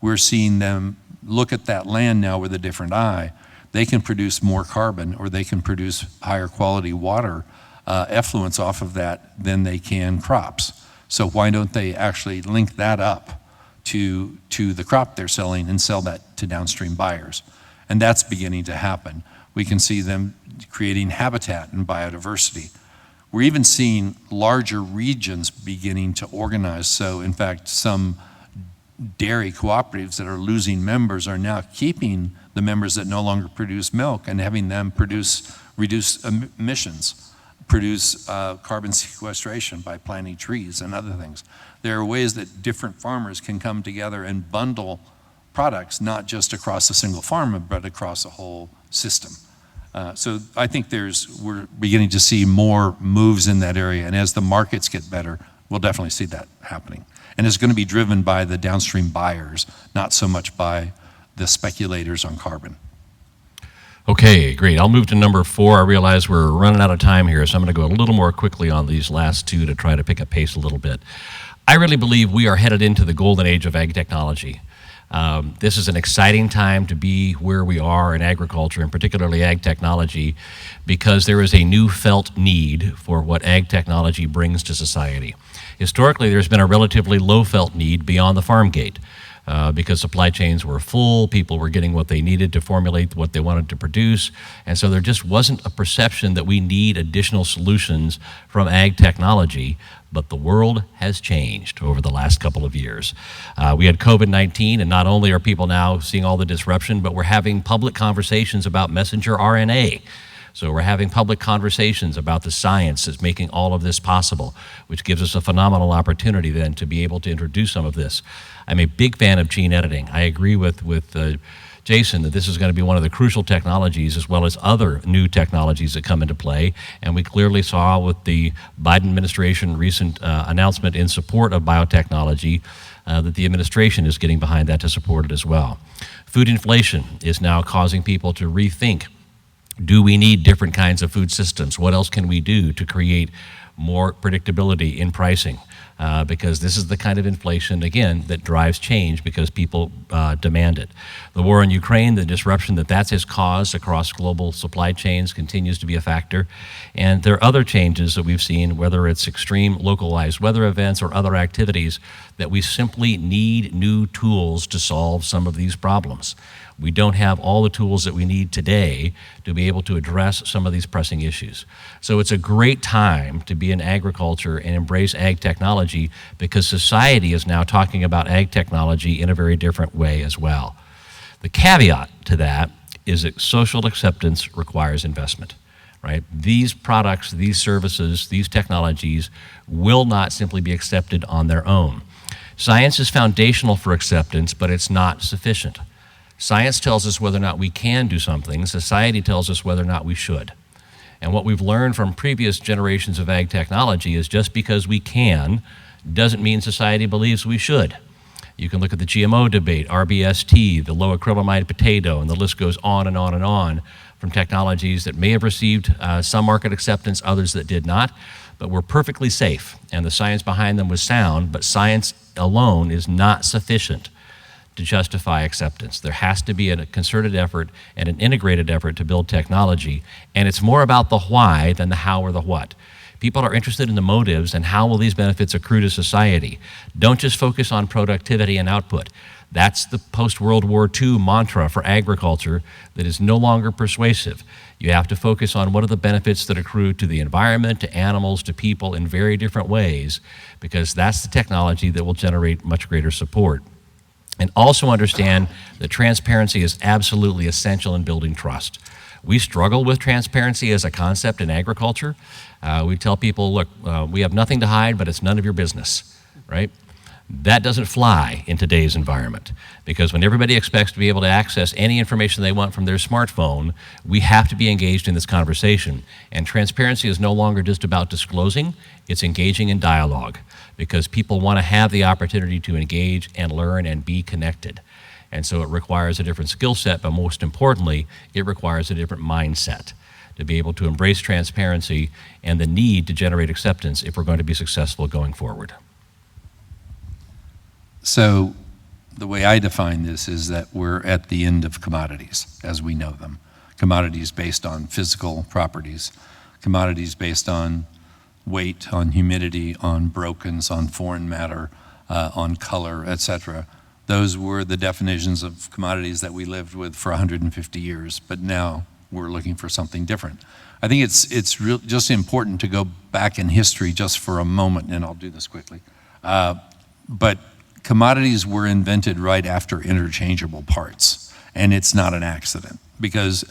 We're seeing them look at that land now with a different eye. They can produce more carbon or they can produce higher quality water effluents off of that than they can crops. So why don't they actually link that up to the crop they're selling and sell that to downstream buyers? And that's beginning to happen. We can see them creating habitat and biodiversity. We're even seeing larger regions beginning to organize. So in fact, some dairy cooperatives that are losing members are now keeping the members that no longer produce milk and having them reduce emissions. Produce carbon sequestration by planting trees and other things. There are ways that different farmers can come together and bundle products, not just across a single farm, but across a whole system. So I think we're beginning to see more moves in that area, and as the markets get better, we'll definitely see that happening. And it's going to be driven by the downstream buyers, not so much by the speculators on carbon. Okay, great. I'll move to number 4. I realize we're running out of time here, so I'm going to go a little more quickly on these last two to try to pick up pace a little bit. I really believe we are headed into the golden age of ag technology. This is an exciting time to be where we are in agriculture, and particularly ag technology, because there is a new felt need for what ag technology brings to society. Historically, there's been a relatively low felt need beyond the farm gate. Because supply chains were full, people were getting what they needed to formulate what they wanted to produce, and so there just wasn't a perception that we need additional solutions from ag technology, but the world has changed over the last couple of years. We had COVID-19, and not only are people now seeing all the disruption, but we're having public conversations about messenger RNA. So we're having public conversations about the science that's making all of this possible, which gives us a phenomenal opportunity then to be able to introduce some of this. I'm a big fan of gene editing. I agree with Jason that this is going to be one of the crucial technologies, as well as other new technologies that come into play. And we clearly saw with the Biden administration recent announcement in support of biotechnology that the administration is getting behind that to support it as well. Food inflation is now causing people to rethink, do we need different kinds of food systems? What else can we do to create more predictability in pricing? Because this is the kind of inflation, again, that drives change because people demand it. The war in Ukraine, the disruption that has caused across global supply chains continues to be a factor. And there are other changes that we've seen, whether it's extreme localized weather events or other activities, that we simply need new tools to solve some of these problems. We don't have all the tools that we need today to be able to address some of these pressing issues. So it's a great time to be in agriculture and embrace ag technology, because society is now talking about ag technology in a very different way as well. The caveat to that is that social acceptance requires investment, right? These products, these services, these technologies will not simply be accepted on their own. Science is foundational for acceptance, but it's not sufficient. Science tells us whether or not we can do something. Society tells us whether or not we should. And what we've learned from previous generations of ag technology is just because we can doesn't mean society believes we should. You can look at the GMO debate, RBST, the low acrylamide potato, and the list goes on and on and on, from technologies that may have received some market acceptance, others that did not, but were perfectly safe, and the science behind them was sound, but science alone is not sufficient to justify acceptance. There has to be a concerted effort and an integrated effort to build technology, and it's more about the why than the how or the what. People are interested in the motives and how will these benefits accrue to society. Don't just focus on productivity and output. That's the post-World War II mantra for agriculture that is no longer persuasive. You have to focus on what are the benefits that accrue to the environment, to animals, to people in very different ways, because that's the technology that will generate much greater support. And also understand that transparency is absolutely essential in building trust. We struggle with transparency as a concept in agriculture. We tell people, look, we have nothing to hide, but it's none of your business, right? That doesn't fly in today's environment, because when everybody expects to be able to access any information they want from their smartphone, we have to be engaged in this conversation. And transparency is no longer just about disclosing, it's engaging in dialogue, because people want to have the opportunity to engage and learn and be connected. And so it requires a different skill set, but most importantly, it requires a different mindset to be able to embrace transparency and the need to generate acceptance if we're going to be successful going forward. So the way I define this is that we're at the end of commodities as we know them. Commodities based on physical properties, commodities based on weight, on humidity, on brokens, on foreign matter, on color, etc. Those were the definitions of commodities that we lived with for 150 years, but now we're looking for something different. I think it's just important to go back in history just for a moment, and I'll do this quickly. But commodities were invented right after interchangeable parts, and it's not an accident, because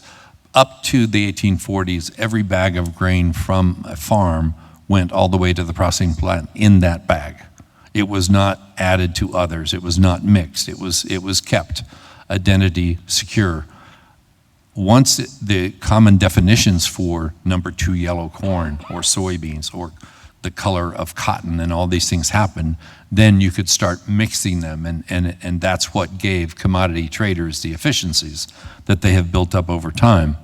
up to the 1840s, every bag of grain from a farm went all the way to the processing plant in that bag. It was not added to others. It was not mixed. It was kept identity secure. Once the common definitions for number 2 yellow corn or soybeans or the color of cotton and all these things happened, then you could start mixing them, and that's what gave commodity traders the efficiencies that they have built up over time.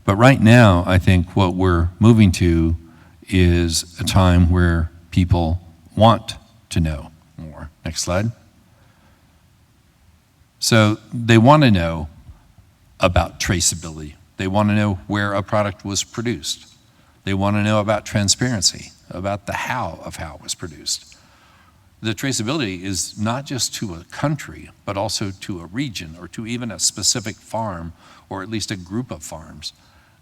But right now, I think what we're moving to is a time where people want to know more. Next slide. So they want to know about traceability. They want to know where a product was produced. They want to know about transparency, about the how of how it was produced. The traceability is not just to a country, but also to a region or to even a specific farm, or at least a group of farms.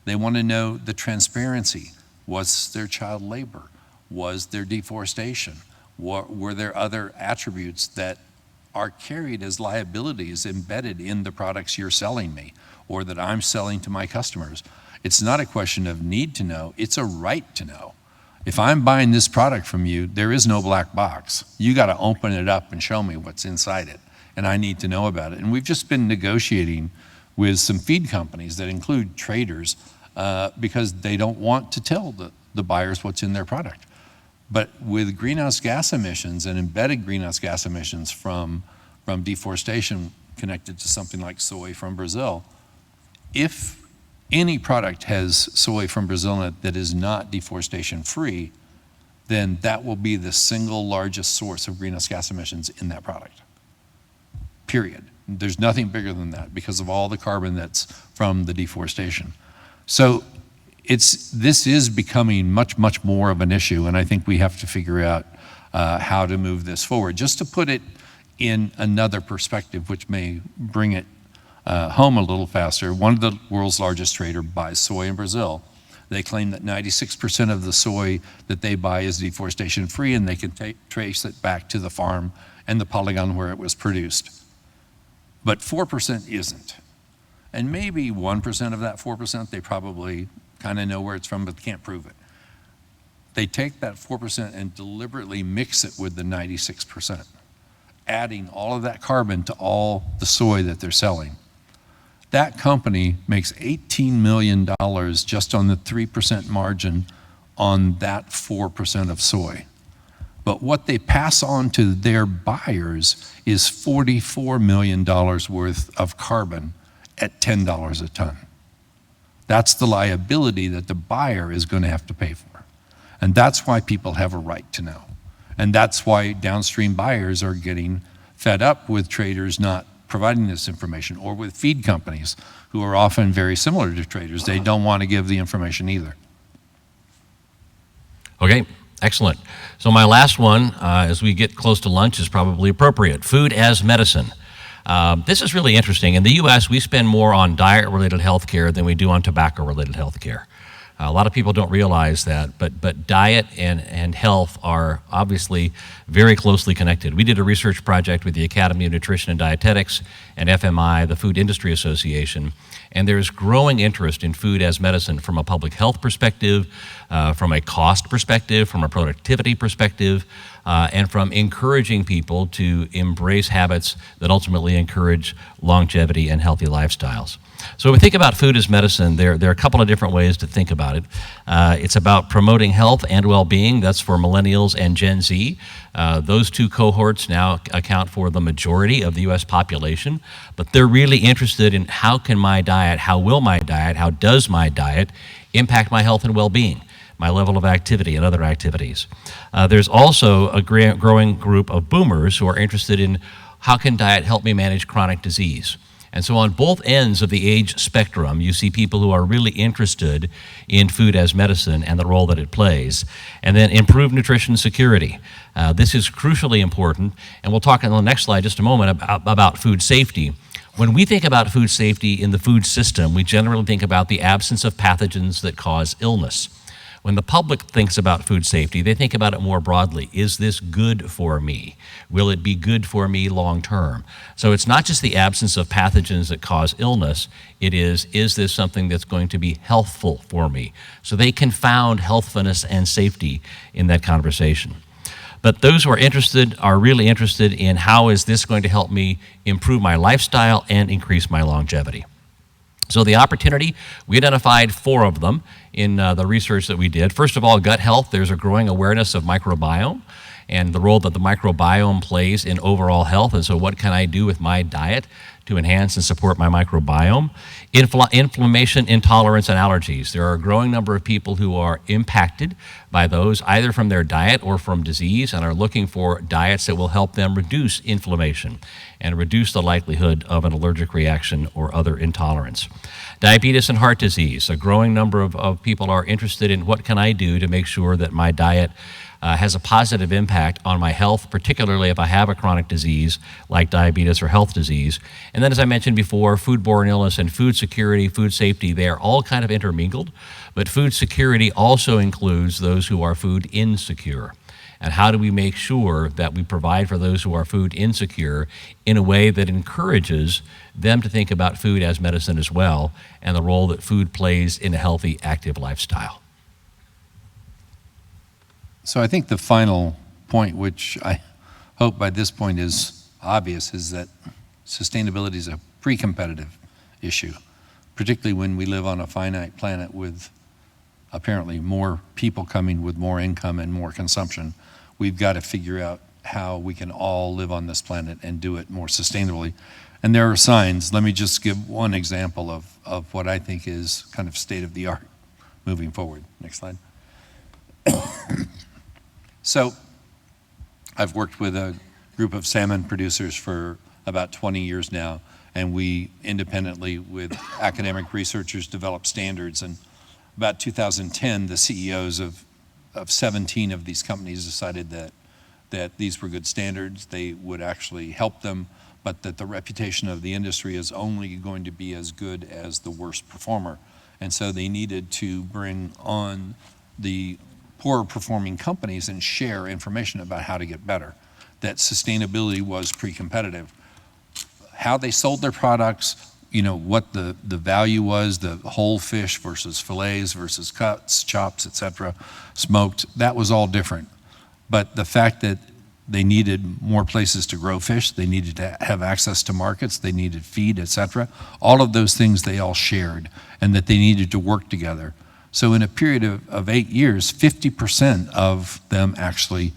They want to know the transparency. Was there child labor? Was there deforestation? Were there other attributes that are carried as liabilities embedded in the products you're selling me or that I'm selling to my customers? It's not a question of need to know, it's a right to know. If I'm buying this product from you, there is no black box. You got to open it up and show me what's inside it, and I need to know about it. And we've just been negotiating with some feed companies that include traders because they don't want to tell the buyers what's in their product. But with greenhouse gas emissions and embedded greenhouse gas emissions from deforestation connected to something like soy from Brazil, if any product has soy from Brazil in it that is not deforestation free, then that will be the single largest source of greenhouse gas emissions in that product. Period. There's nothing bigger than that because of all the carbon that's from the deforestation. So this is becoming much, much more of an issue, and I think we have to figure out how to move this forward. Just to put it in another perspective, which may bring it home a little faster, one of the world's largest trader buys soy in Brazil. They claim that 96% of the soy that they buy is deforestation free, and they can trace it back to the farm and the polygon where it was produced. But 4% isn't. And maybe 1% of that 4%, they probably kind of know where it's from, but can't prove it. They take that 4% and deliberately mix it with the 96%, adding all of that carbon to all the soy that they're selling. That company makes $18 million just on the 3% margin on that 4% of soy. But what they pass on to their buyers is $44 million worth of carbon at $10 a ton. That's the liability that the buyer is going to have to pay for. And that's why people have a right to know. And that's why downstream buyers are getting fed up with traders not providing this information, or with feed companies who are often very similar to traders. They don't want to give the information either. Okay, excellent. So my last one, as we get close to lunch, is probably appropriate. Food as medicine. This is really interesting. In the U.S., we spend more on diet-related health care than we do on tobacco-related health care. A lot of people don't realize that, but diet and health are obviously very closely connected. We did a research project with the Academy of Nutrition and Dietetics and FMI, the Food Industry Association, and there's growing interest in food as medicine from a public health perspective, from a cost perspective, from a productivity perspective, and from encouraging people to embrace habits that ultimately encourage longevity and healthy lifestyles. So when we think about food as medicine, there are a couple of different ways to think about it. It's about promoting health and well-being. That's for millennials and Gen Z. Those two cohorts now account for the majority of the U.S. population, but they're really interested in how can my diet, how will my diet, how does my diet impact my health and well-being, my level of activity and other activities. There's also a growing group of boomers who are interested in how can diet help me manage chronic disease. And so on both ends of the age spectrum, you see people who are really interested in food as medicine and the role that it plays. And then improved nutrition security. This is crucially important, and we'll talk on the next slide just a moment about food safety. When we think about food safety in the food system, we generally think about the absence of pathogens that cause illness. When the public thinks about food safety, they think about it more broadly. Is this good for me? Will it be good for me long term? So it's not just the absence of pathogens that cause illness, it is this something that's going to be healthful for me? So they confound healthfulness and safety in that conversation. But those who are interested are really interested in how is this going to help me improve my lifestyle and increase my longevity. So the opportunity, we identified 4 of them in the research that we did. First of all, gut health. There's a growing awareness of microbiome and the role that the microbiome plays in overall health. And so what can I do with my diet to enhance and support my microbiome? Inflammation, intolerance, and allergies. There are a growing number of people who are impacted by those, either from their diet or from disease, and are looking for diets that will help them reduce inflammation and reduce the likelihood of an allergic reaction or other intolerance. Diabetes and heart disease. A growing number of people are interested in what can I do to make sure that my diet has a positive impact on my health, particularly if I have a chronic disease like diabetes or health disease. And then, as I mentioned before, foodborne illness and food security, food safety, they are all kind of intermingled, but food security also includes those who are food insecure. And how do we make sure that we provide for those who are food insecure in a way that encourages them to think about food as medicine as well, and the role that food plays in a healthy, active lifestyle? So I think the final point, which I hope by this point is obvious, is that sustainability is a pre-competitive issue, particularly when we live on a finite planet with apparently more people coming with more income and more consumption. We've got to figure out how we can all live on this planet and do it more sustainably. And there are signs. Let me just give one example of what I think is kind of state of the art moving forward. Next slide. So I've worked with a group of salmon producers for about 20 years now, and we independently with academic researchers develop standards. And about 2010, the CEOs of 17 of these companies decided that these were good standards. They would actually help them, but that the reputation of the industry is only going to be as good as the worst performer. And so they needed to bring on the poorer performing companies and share information about how to get better, that sustainability was pre-competitive. How they sold their products, you know, what the value was, the whole fish versus fillets versus cuts, chops, etc., smoked, that was all different. But the fact that they needed more places to grow fish, they needed to have access to markets, they needed feed, etc., all of those things they all shared, and that they needed to work together. So in a period of 8 years, 50% of them actually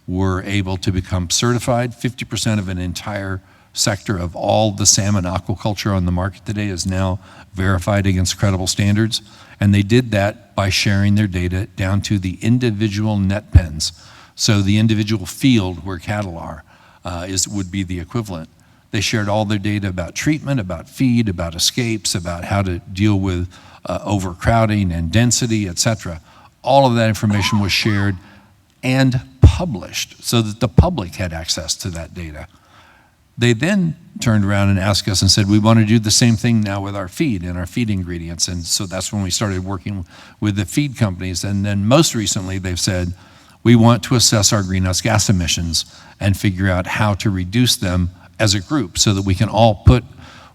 were able to become certified. 50% of an entire sector of all the salmon aquaculture on the market today is now verified against credible standards. And they did that by sharing their data down to the individual net pens. So the individual field where cattle are would be the equivalent. They shared all their data about treatment, about feed, about escapes, about how to deal with overcrowding and density, etc. All of that information was shared and published so that the public had access to that data. They then turned around and asked us and said, we want to do the same thing now with our feed and our feed ingredients. And so that's when we started working with the feed companies. And then most recently they've said, we want to assess our greenhouse gas emissions and figure out how to reduce them as a group so that we can all put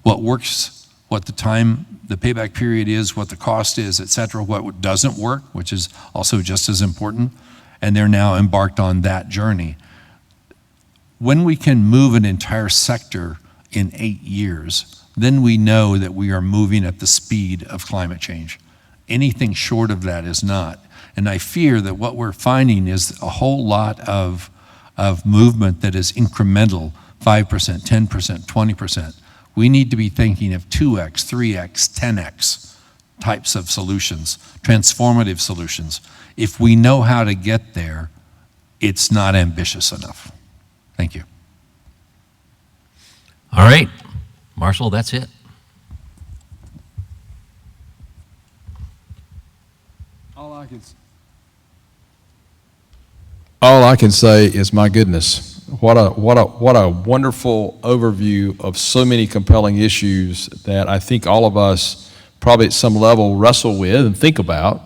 what works, what the payback period is, what the cost is, et cetera, what doesn't work, which is also just as important. And they're now embarked on that journey. When we can move an entire sector in 8 years, then we know that we are moving at the speed of climate change. Anything short of that is not. And I fear that what we're finding is a whole lot of movement that is incremental, 5%, 10%, 20%. We need to be thinking of 2x, 3x, 10x types of solutions, transformative solutions. If we know how to get there, it's not ambitious enough. Thank you. All right, Marshall, that's it. All I can say is, my goodness, what a wonderful overview of so many compelling issues that I think all of us probably at some level wrestle with and think about.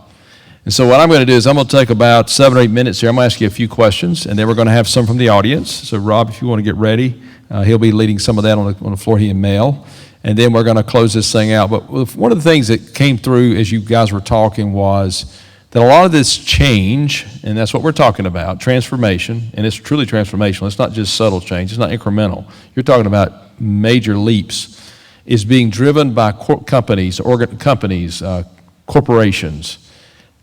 And so what I'm going to do is I'm going to take about 7 or 8 minutes here. I'm going to ask you a few questions, and then we're going to have some from the audience. So Rob, if you want to get ready, he'll be leading some of that on the floor, he and Mel. And then we're going to close this thing out. But one of the things that came through as you guys were talking was that a lot of this change, and that's what we're talking about, transformation, and it's truly transformational. It's not just subtle change. It's not incremental. You're talking about major leaps, is being driven by companies, corporations.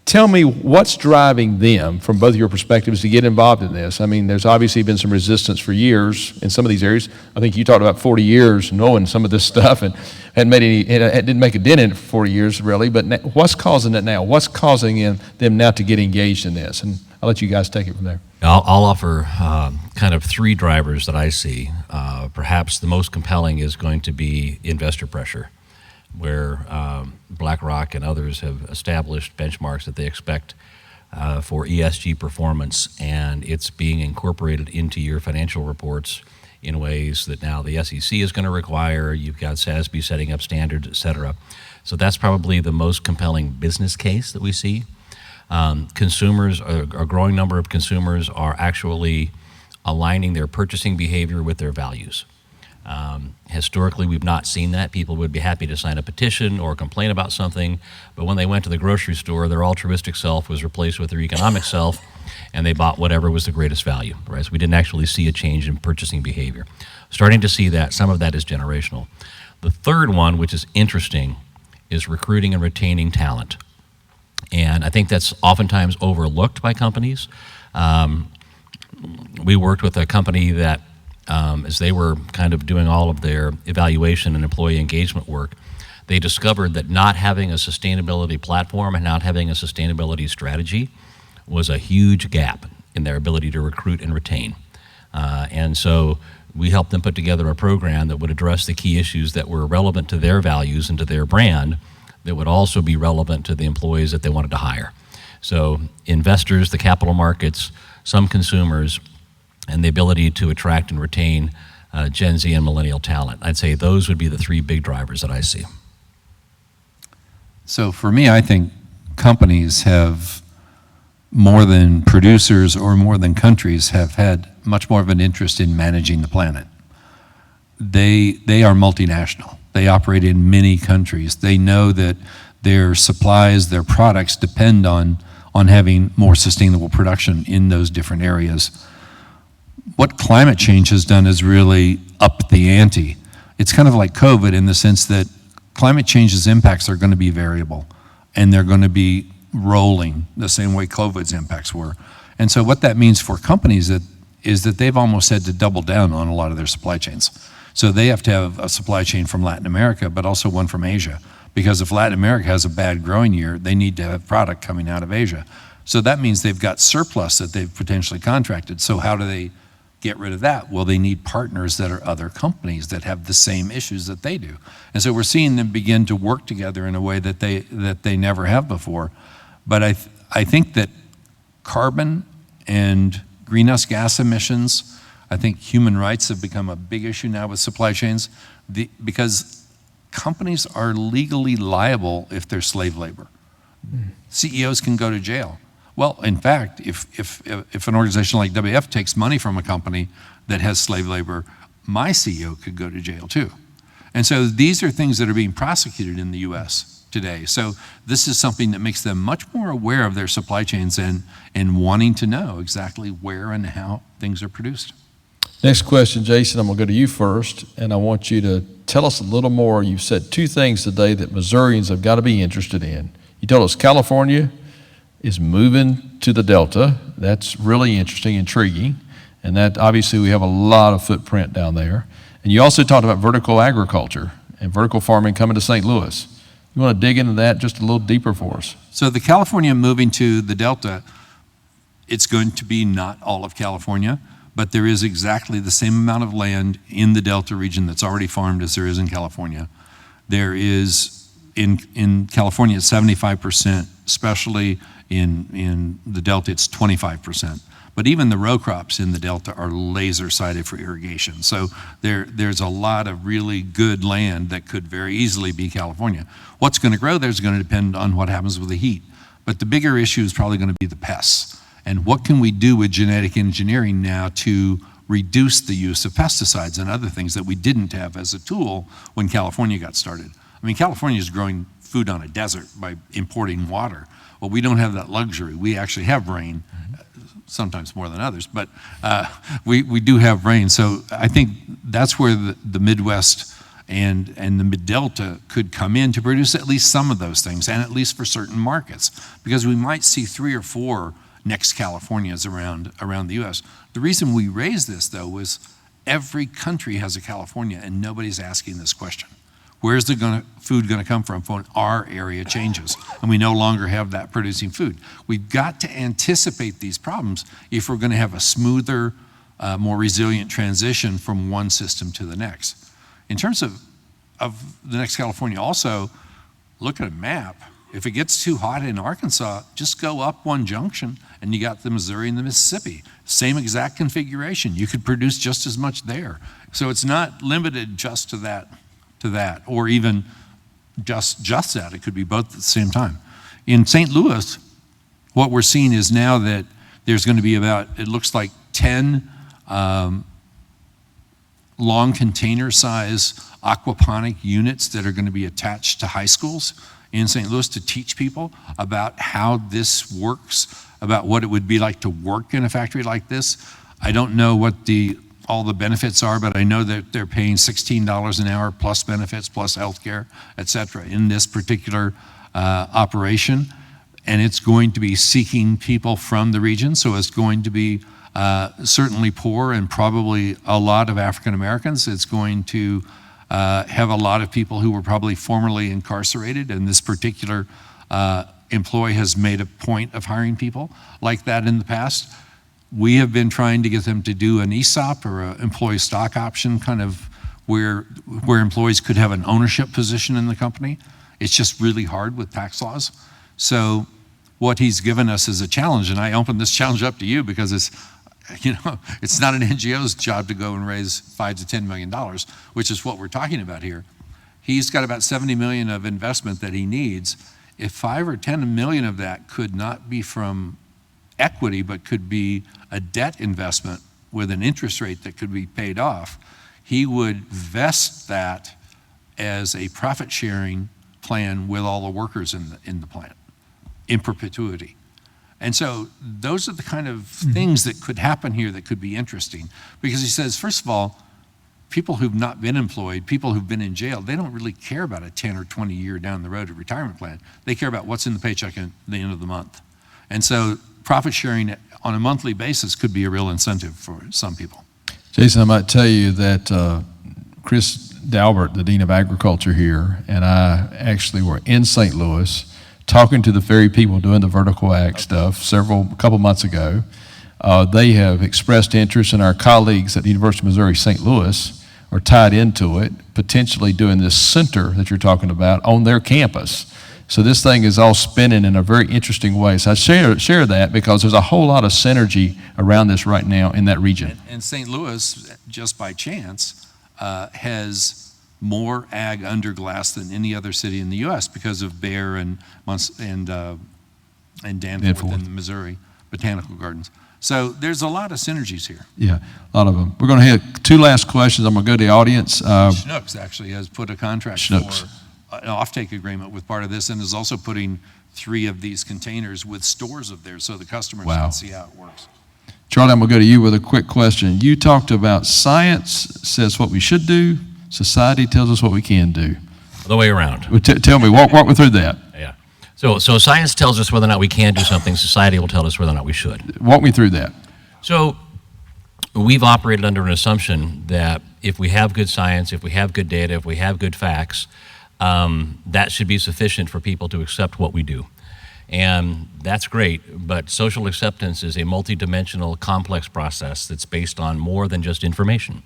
Tell me what's driving them, from both your perspectives, to get involved in this. I mean, there's obviously been some resistance for years in some of these areas. I think you talked about 40 years knowing some of this stuff and didn't make a dent in it for 40 years, really. But what's causing it now? What's causing them now to get engaged in this? And I'll let you guys take it from there. I'll offer kind of 3 drivers that I see. Perhaps the most compelling is going to be investor pressure, where BlackRock and others have established benchmarks that they expect for ESG performance, and it's being incorporated into your financial reports in ways that now the SEC is going to require. You've got SASB setting up standards, et cetera. So that's probably the most compelling business case that we see. Consumers, a growing number of consumers are actually aligning their purchasing behavior with their values. Historically, we've not seen that. People would be happy to sign a petition or complain about something, but when they went to the grocery store, their altruistic self was replaced with their economic self, and they bought whatever was the greatest value, right? So we didn't actually see a change in purchasing behavior. Starting to see that, some of that is generational. The third one, which is interesting, is recruiting and retaining talent. And I think that's oftentimes overlooked by companies. We worked with a company that, as they were kind of doing all of their evaluation and employee engagement work, they discovered that not having a sustainability platform and not having a sustainability strategy was a huge gap in their ability to recruit and retain. And so we helped them put together a program that would address the key issues that were relevant to their values and to their brand, that would also be relevant to the employees that they wanted to hire. So investors, the capital markets, some consumers, and the ability to attract and retain Gen Z and millennial talent. I'd say those would be the three big drivers that I see. So for me, I think companies have, more than producers or more than countries, have had much more of an interest in managing the planet. They are multinational. They operate in many countries. They know that their supplies, their products depend on having more sustainable production in those different areas. What climate change has done is really up the ante. It's kind of like COVID in the sense that climate change's impacts are going to be variable, and they're going to be rolling the same way COVID's impacts were. And so what that means for companies is that they've almost had to double down on a lot of their supply chains. So they have to have a supply chain from Latin America, but also one from Asia. Because if Latin America has a bad growing year, they need to have product coming out of Asia. So that means they've got surplus that they've potentially contracted. So how do they get rid of that? Well, they need partners that are other companies that have the same issues that they do. And so we're seeing them begin to work together in a way that they never have before. But I think that carbon and greenhouse gas emissions, I think human rights have become a big issue now with supply chains because companies are legally liable if they're slave labor. CEOs can go to jail. Well, in fact, if an organization like WF takes money from a company that has slave labor, my CEO could go to jail too. And so these are things that are being prosecuted in the US today. So this is something that makes them much more aware of their supply chains and wanting to know exactly where and how things are produced. Next question, Jason, I'm going to go to you first, and I want you to tell us a little more. You've said two things today that Missourians have got to be interested in. You told us California is moving to the Delta. That's really interesting, intriguing, and that obviously we have a lot of footprint down there. And you also talked about vertical agriculture and vertical farming coming to St. Louis. You want to dig into that just a little deeper for us? So the California moving to the Delta, it's going to be not all of California, but there is exactly the same amount of land in the Delta region that's already farmed as there is in California. There is, in California, it's 75%, especially in the Delta, it's 25%. But even the row crops in the Delta are laser sighted for irrigation. So there's a lot of really good land that could very easily be California. What's going to grow there is going to depend on what happens with the heat. But the bigger issue is probably going to be the pests. And what can we do with genetic engineering now to reduce the use of pesticides and other things that we didn't have as a tool when California got started? I mean, California is growing food on a desert by importing water. Well, we don't have that luxury. We actually have rain, sometimes more than others, but we do have rain. So I think that's where the Midwest and the Mid-Delta could come in to produce at least some of those things, and at least for certain markets, because we might see 3 or 4 next Californias around the U.S. The reason we raised this, though, was every country has a California, and nobody's asking this question. Where's the food going to come from when our area changes and we no longer have that producing food? We've got to anticipate these problems if we're going to have a smoother, more resilient transition from one system to the next. In terms of the next California, also, look at a map. If it gets too hot in Arkansas, just go up one junction and you got the Missouri and the Mississippi. Same exact configuration. You could produce just as much there. So it's not limited just to that, or even just that. It could be both at the same time. In St. Louis, what we're seeing is now that there's going to be about, it looks like 10 long container size aquaponic units that are going to be attached to high schools in St. Louis to teach people about how this works, about what it would be like to work in a factory like this. I don't know what all the benefits are, but I know that they're paying $16 an hour plus benefits, plus healthcare, et cetera, in this particular operation. and it's going to be seeking people from the region, so it's going to be certainly poor and probably a lot of African Americans. It's going to have a lot of people who were probably formerly incarcerated, and this particular employee has made a point of hiring people like that in the past. We have been trying to get them to do an ESOP or an employee stock option, kind of where employees could have an ownership position in the company. It's just really hard with tax laws. So what he's given us is a challenge, and I open this challenge up to you because it's not an NGO's job to go and raise $5 to $10 million, which is what we're talking about here. He's got about 70 million of investment that he needs. If 5 or 10 million of that could not be from equity, but could be a debt investment with an interest rate that could be paid off, he would vest that as a profit sharing plan with all the workers in the plant in perpetuity. And so those are the kind of things that could happen here that could be interesting, because he says, first of all, people who've not been employed, people who've been in jail, they don't really care about a 10 or 20 year down the road retirement plan. They care about what's in the paycheck at the end of the month. And so profit sharing on a monthly basis could be a real incentive for some people. Jason, I might tell you that Chris Dalbert, the Dean of Agriculture here, and I actually were in St. Louis talking to the very people doing the vertical ag stuff a couple months ago. They have expressed interest, and our colleagues at the University of Missouri St. Louis are tied into it, potentially doing this center that you're talking about on their campus. So this thing is all spinning in a very interesting way. So I share that because there's a whole lot of synergy around this right now in that region. And St. Louis, just by chance, has more ag under glass than any other city in the U.S. because of Bayer and Danforth in the Missouri Botanical Gardens. So there's a lot of synergies here. Yeah, a lot of them. We're going to have 2 last questions. I'm going to go to the audience. Schnucks actually has put a contract for an offtake agreement with part of this, and is also putting 3 of these containers with stores of theirs so the customers can see how it works. Charlie, I'm going to go to you with a quick question. You talked about science says what we should do, society tells us what we can do. The way around. Well, tell me, walk me through that. Yeah. So science tells us whether or not we can do something. Society will tell us whether or not we should. Walk me through that. So we've operated under an assumption that if we have good science, if we have good data, if we have good facts, that should be sufficient for people to accept what we do. And that's great, but social acceptance is a multidimensional, complex process that's based on more than just information.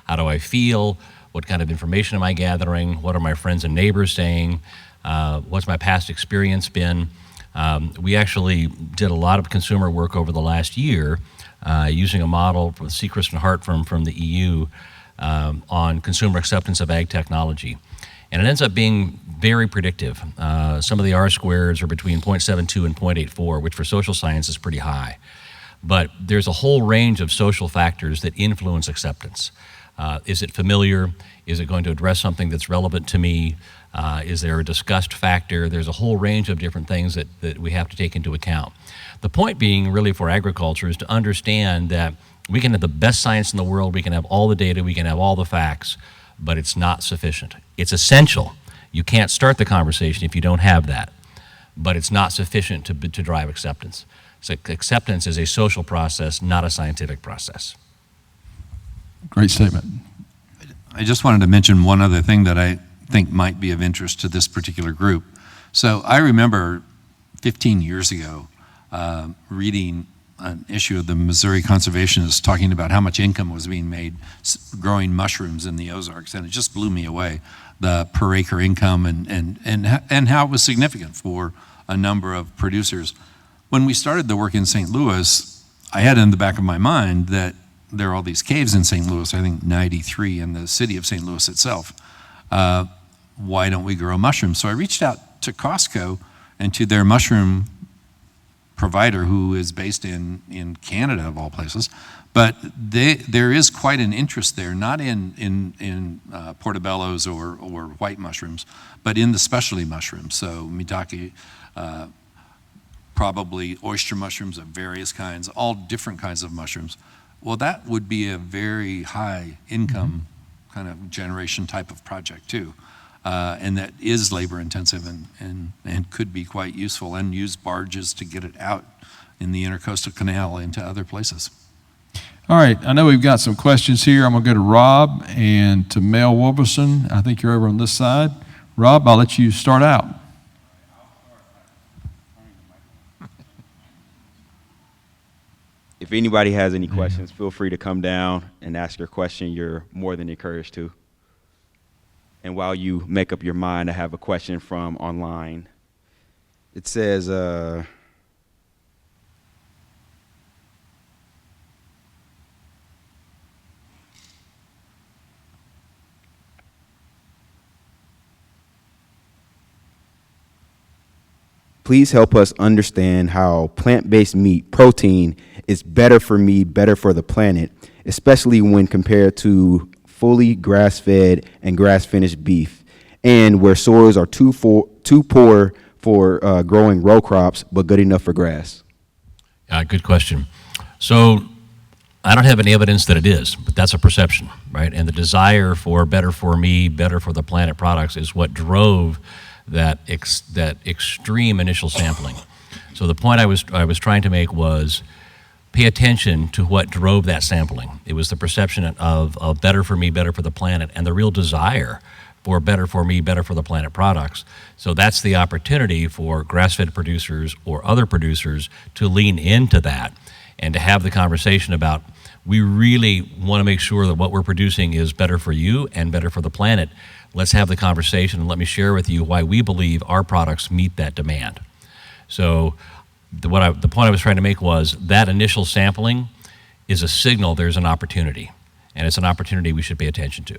How do I feel? What kind of information am I gathering? What are my friends and neighbors saying? What's my past experience been? We actually did a lot of consumer work over the last year using a model from Seacrest and Hart from the EU on consumer acceptance of ag technology. And it ends up being very predictive. Some of the R-squares are between 0.72 and 0.84, which for social science is pretty high. But there's a whole range of social factors that influence acceptance. Is it familiar? Is it going to address something that's relevant to me? Is there a disgust factor? There's a whole range of different things that we have to take into account. The point being really for agriculture is to understand that we can have the best science in the world, we can have all the data, we can have all the facts, but it's not sufficient. It's essential. You can't start the conversation if you don't have that, but it's not sufficient to drive acceptance. So acceptance is a social process, not a scientific process. Great statement. I just wanted to mention one other thing that I think might be of interest to this particular group. So I remember 15 years ago reading an issue of the Missouri Conservationists talking about how much income was being made growing mushrooms in the Ozarks, and it just blew me away, the per acre income and how it was significant for a number of producers. When we started the work in St. Louis, I had in the back of my mind that there are all these caves in St. Louis, I think 93 in the city of St. Louis itself. Why don't we grow mushrooms? So I reached out to Costco and to their mushroom provider, who is based in Canada of all places, but there is quite an interest there, not in portobellos or white mushrooms, but in the specialty mushrooms. So mitake, probably oyster mushrooms of various kinds, all different kinds of mushrooms. Well, that would be a very high income kind of generation type of project too. and that is labor intensive and could be quite useful, and use barges to get it out in the Intercoastal Canal into other places. All right, I know we've got some questions here. I'm going to go to Rob and to Mel Wilberson. I think you're over on this side. Rob, I'll let you start out. If anybody has any questions, feel free to come down and ask your question. You're more than encouraged to. And while you make up your mind, I have a question from online. It says, please help us understand how plant-based meat protein is better for me, better for the planet, especially when compared to fully grass-fed and grass-finished beef, and where soils are too poor for growing row crops, but good enough for grass. Good question. So I don't have any evidence that it is, but that's a perception, right? And the desire for better for me, better for the planet products is what drove that extreme initial sampling. So the point I was trying to make was pay attention to what drove that sampling. It was the perception of better for me, better for the planet, and the real desire for better for me, better for the planet products. So that's the opportunity for grass-fed producers or other producers to lean into that and to have the conversation about, we really want to make sure that what we're producing is better for you and better for the planet. Let's have the conversation, and let me share with you why we believe our products meet that demand. So the point I was trying to make was that initial sampling is a signal there's an opportunity, and it's an opportunity we should pay attention to.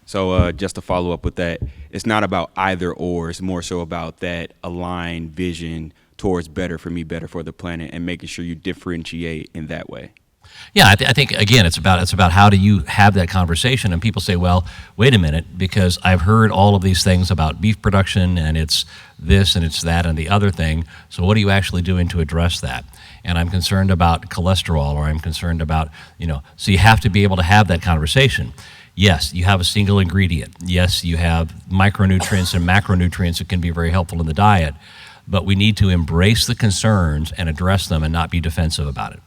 So just to follow up with that, it's not about either or, it's more so about that aligned vision towards better for me, better for the planet, and making sure you differentiate in that way. Yeah, I think again, it's about how do you have that conversation, and people say, well, wait a minute, because I've heard all of these things about beef production, and it's this and it's that and the other thing. So what are you actually doing to address that? And I'm concerned about cholesterol, or I'm concerned about, so you have to be able to have that conversation. Yes, you have a single ingredient. Yes, you have micronutrients and macronutrients that can be very helpful in the diet, but we need to embrace the concerns and address them and not be defensive about it.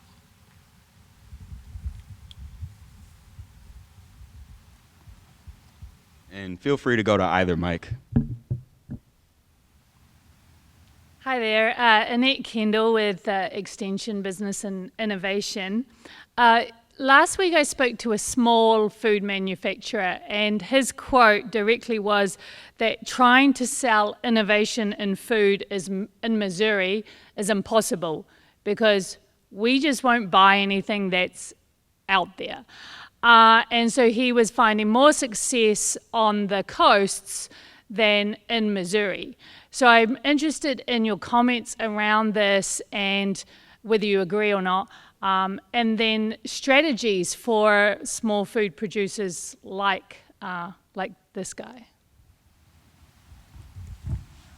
And feel free to go to either mic. Hi there, Annette Kendall with Extension Business and Innovation. Last week I spoke to a small food manufacturer, and his quote directly was that trying to sell innovation in food in Missouri is impossible because we just won't buy anything that's out there. And so he was finding more success on the coasts than in Missouri. So I'm interested in your comments around this and whether you agree or not. And then strategies for small food producers like this guy.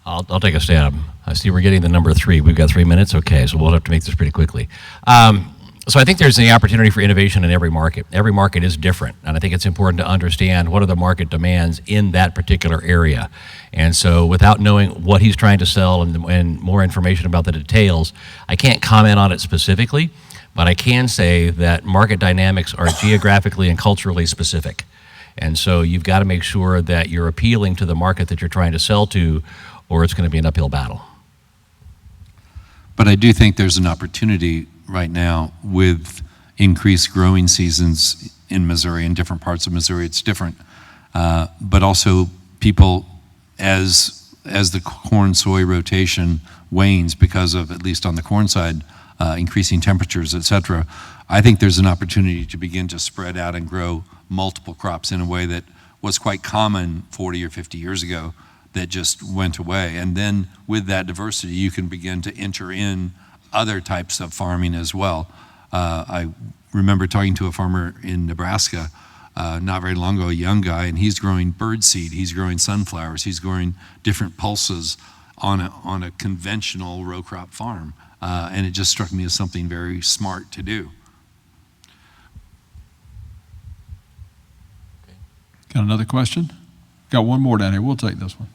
I'll take a stab. I see we're getting the number 3. We've got 3 minutes. Okay, so we'll have to make this pretty quickly. So I think there's the opportunity for innovation in every market. Every market is different, and I think it's important to understand what are the market demands in that particular area. And so without knowing what he's trying to sell and more information about the details, I can't comment on it specifically, but I can say that market dynamics are geographically and culturally specific. And so you've got to make sure that you're appealing to the market that you're trying to sell to, or it's going to be an uphill battle. But I do think there's an opportunity right now with increased growing seasons in Missouri. In different parts of Missouri, it's different. But also people, as the corn-soy rotation wanes because of, at least on the corn side, increasing temperatures, et cetera, I think there's an opportunity to begin to spread out and grow multiple crops in a way that was quite common 40 or 50 years ago that just went away. And then with that diversity, you can begin to enter in other types of farming as well. I remember talking to a farmer in Nebraska not very long ago, a young guy, and he's growing birdseed, he's growing sunflowers, he's growing different pulses on a conventional row crop farm. And it just struck me as something very smart to do. Got another question? Got one more down here. We'll take this one.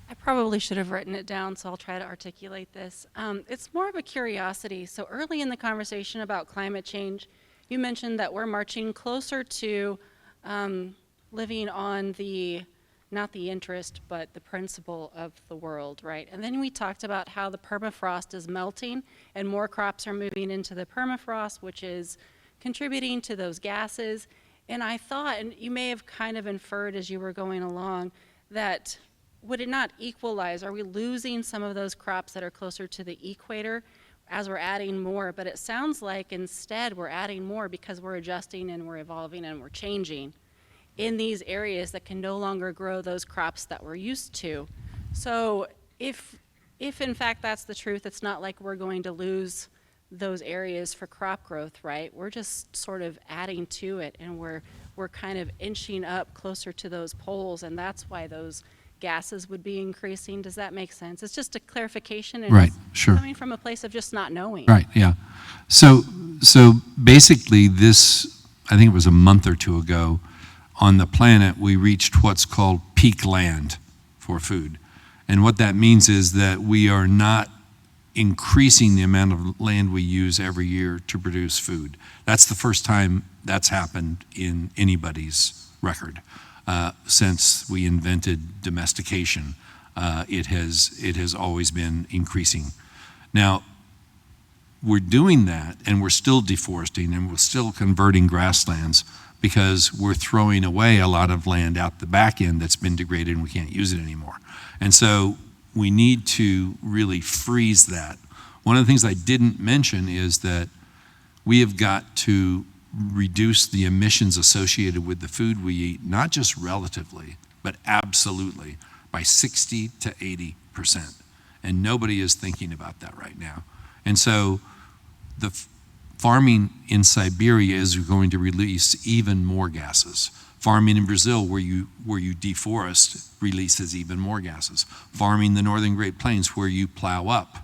I probably should have written it down, so I'll try to articulate this. It's more of a curiosity. So early in the conversation about climate change, you mentioned that we're marching closer to living on the, not the interest, but the principle of the world, right? And then we talked about how the permafrost is melting and more crops are moving into the permafrost, which is contributing to those gases. And I thought, and you may have kind of inferred as you were going along, that would it not equalize? Are we losing some of those crops that are closer to the equator as we're adding more? But it sounds like instead we're adding more because we're adjusting and we're evolving and we're changing in these areas that can no longer grow those crops that we're used to. So if in fact that's the truth, it's not like we're going to lose those areas for crop growth, right? We're just sort of adding to it, and we're kind of inching up closer to those poles, and that's why those gases would be increasing. Does that make sense? It's just a clarification, and Right, it's sure. coming from a place of just not knowing. Right, yeah. So basically this, I think it was a month or two ago, on the planet we reached what's called peak land for food. And what that means is that we are not increasing the amount of land we use every year to produce food. That's the first time that's happened in anybody's record. Since we invented domestication, it has always been increasing. Now, we're doing that, and we're still deforesting, and we're still converting grasslands because we're throwing away a lot of land out the back end that's been degraded and we can't use it anymore. And so we need to really freeze that. One of the things I didn't mention is that we have got to reduce the emissions associated with the food we eat, not just relatively, but absolutely, by 60 to 80%. And nobody is thinking about that right now. And so the farming in Siberia is going to release even more gases. Farming in Brazil, where you deforest, releases even more gases. Farming the northern Great Plains, where you plow up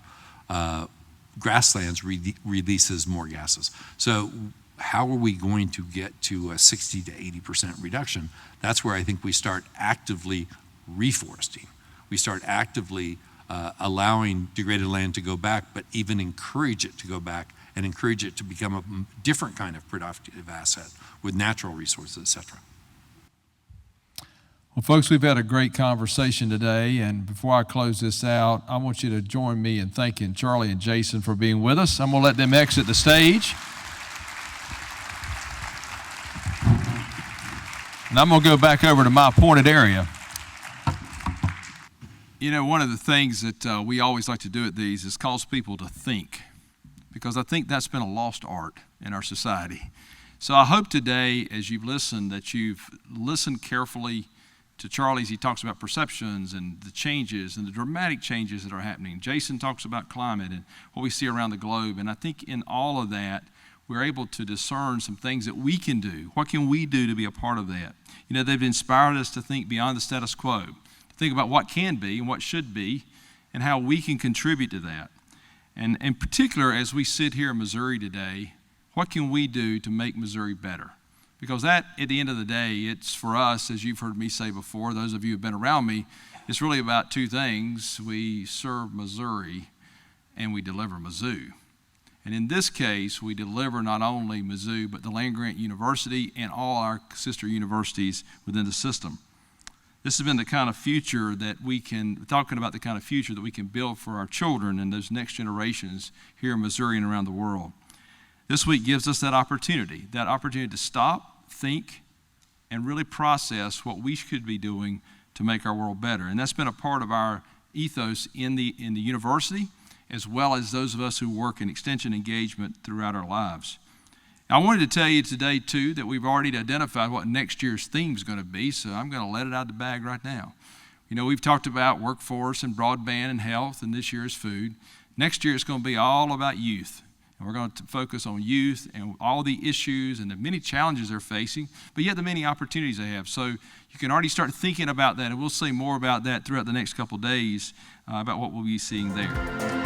grasslands, releases more gases. So how are we going to get to a 60 to 80% reduction? That's where I think we start actively reforesting. We start actively allowing degraded land to go back, but even encourage it to go back and encourage it to become a different kind of productive asset with natural resources, et cetera. Well, folks, we've had a great conversation today, and before I close this out, I want you to join me in thanking Charlie and Jason for being with us. I'm going to let them exit the stage. And I'm going to go back over to my appointed area. You know, one of the things that we always like to do at these is cause people to think, because I think that's been a lost art in our society. So I hope today, as you've listened, that you've listened carefully to Charlie as he talks about perceptions and the changes and the dramatic changes that are happening. Jason talks about climate and what we see around the globe. And I think in all of that, we're able to discern some things that we can do. What can we do to be a part of that? You know, they've inspired us to think beyond the status quo, to think about what can be and what should be and how we can contribute to that. And in particular, as we sit here in Missouri today, what can we do to make Missouri better? Because that, at the end of the day, it's for us, as you've heard me say before, those of you who have been around me, it's really about two things. We serve Missouri and we deliver Mizzou. And in this case, we deliver not only Mizzou, but the land-grant university and all our sister universities within the system. This has been the kind of future that we can, talking about the kind of future that we can build for our children and those next generations here in Missouri and around the world. This week gives us that opportunity to stop, think, and really process what we should be doing to make our world better. And that's been a part of our ethos in the university, as well as those of us who work in extension engagement throughout our lives. I wanted to tell you today, too, that we've already identified what next year's theme is going to be, so I'm going to let it out of the bag right now. You know, we've talked about workforce and broadband and health, and this year's food. Next year it's going to be all about youth. And we're going to focus on youth and all the issues and the many challenges they're facing, but yet the many opportunities they have. So you can already start thinking about that, and we'll say more about that throughout the next couple of days about what we'll be seeing there.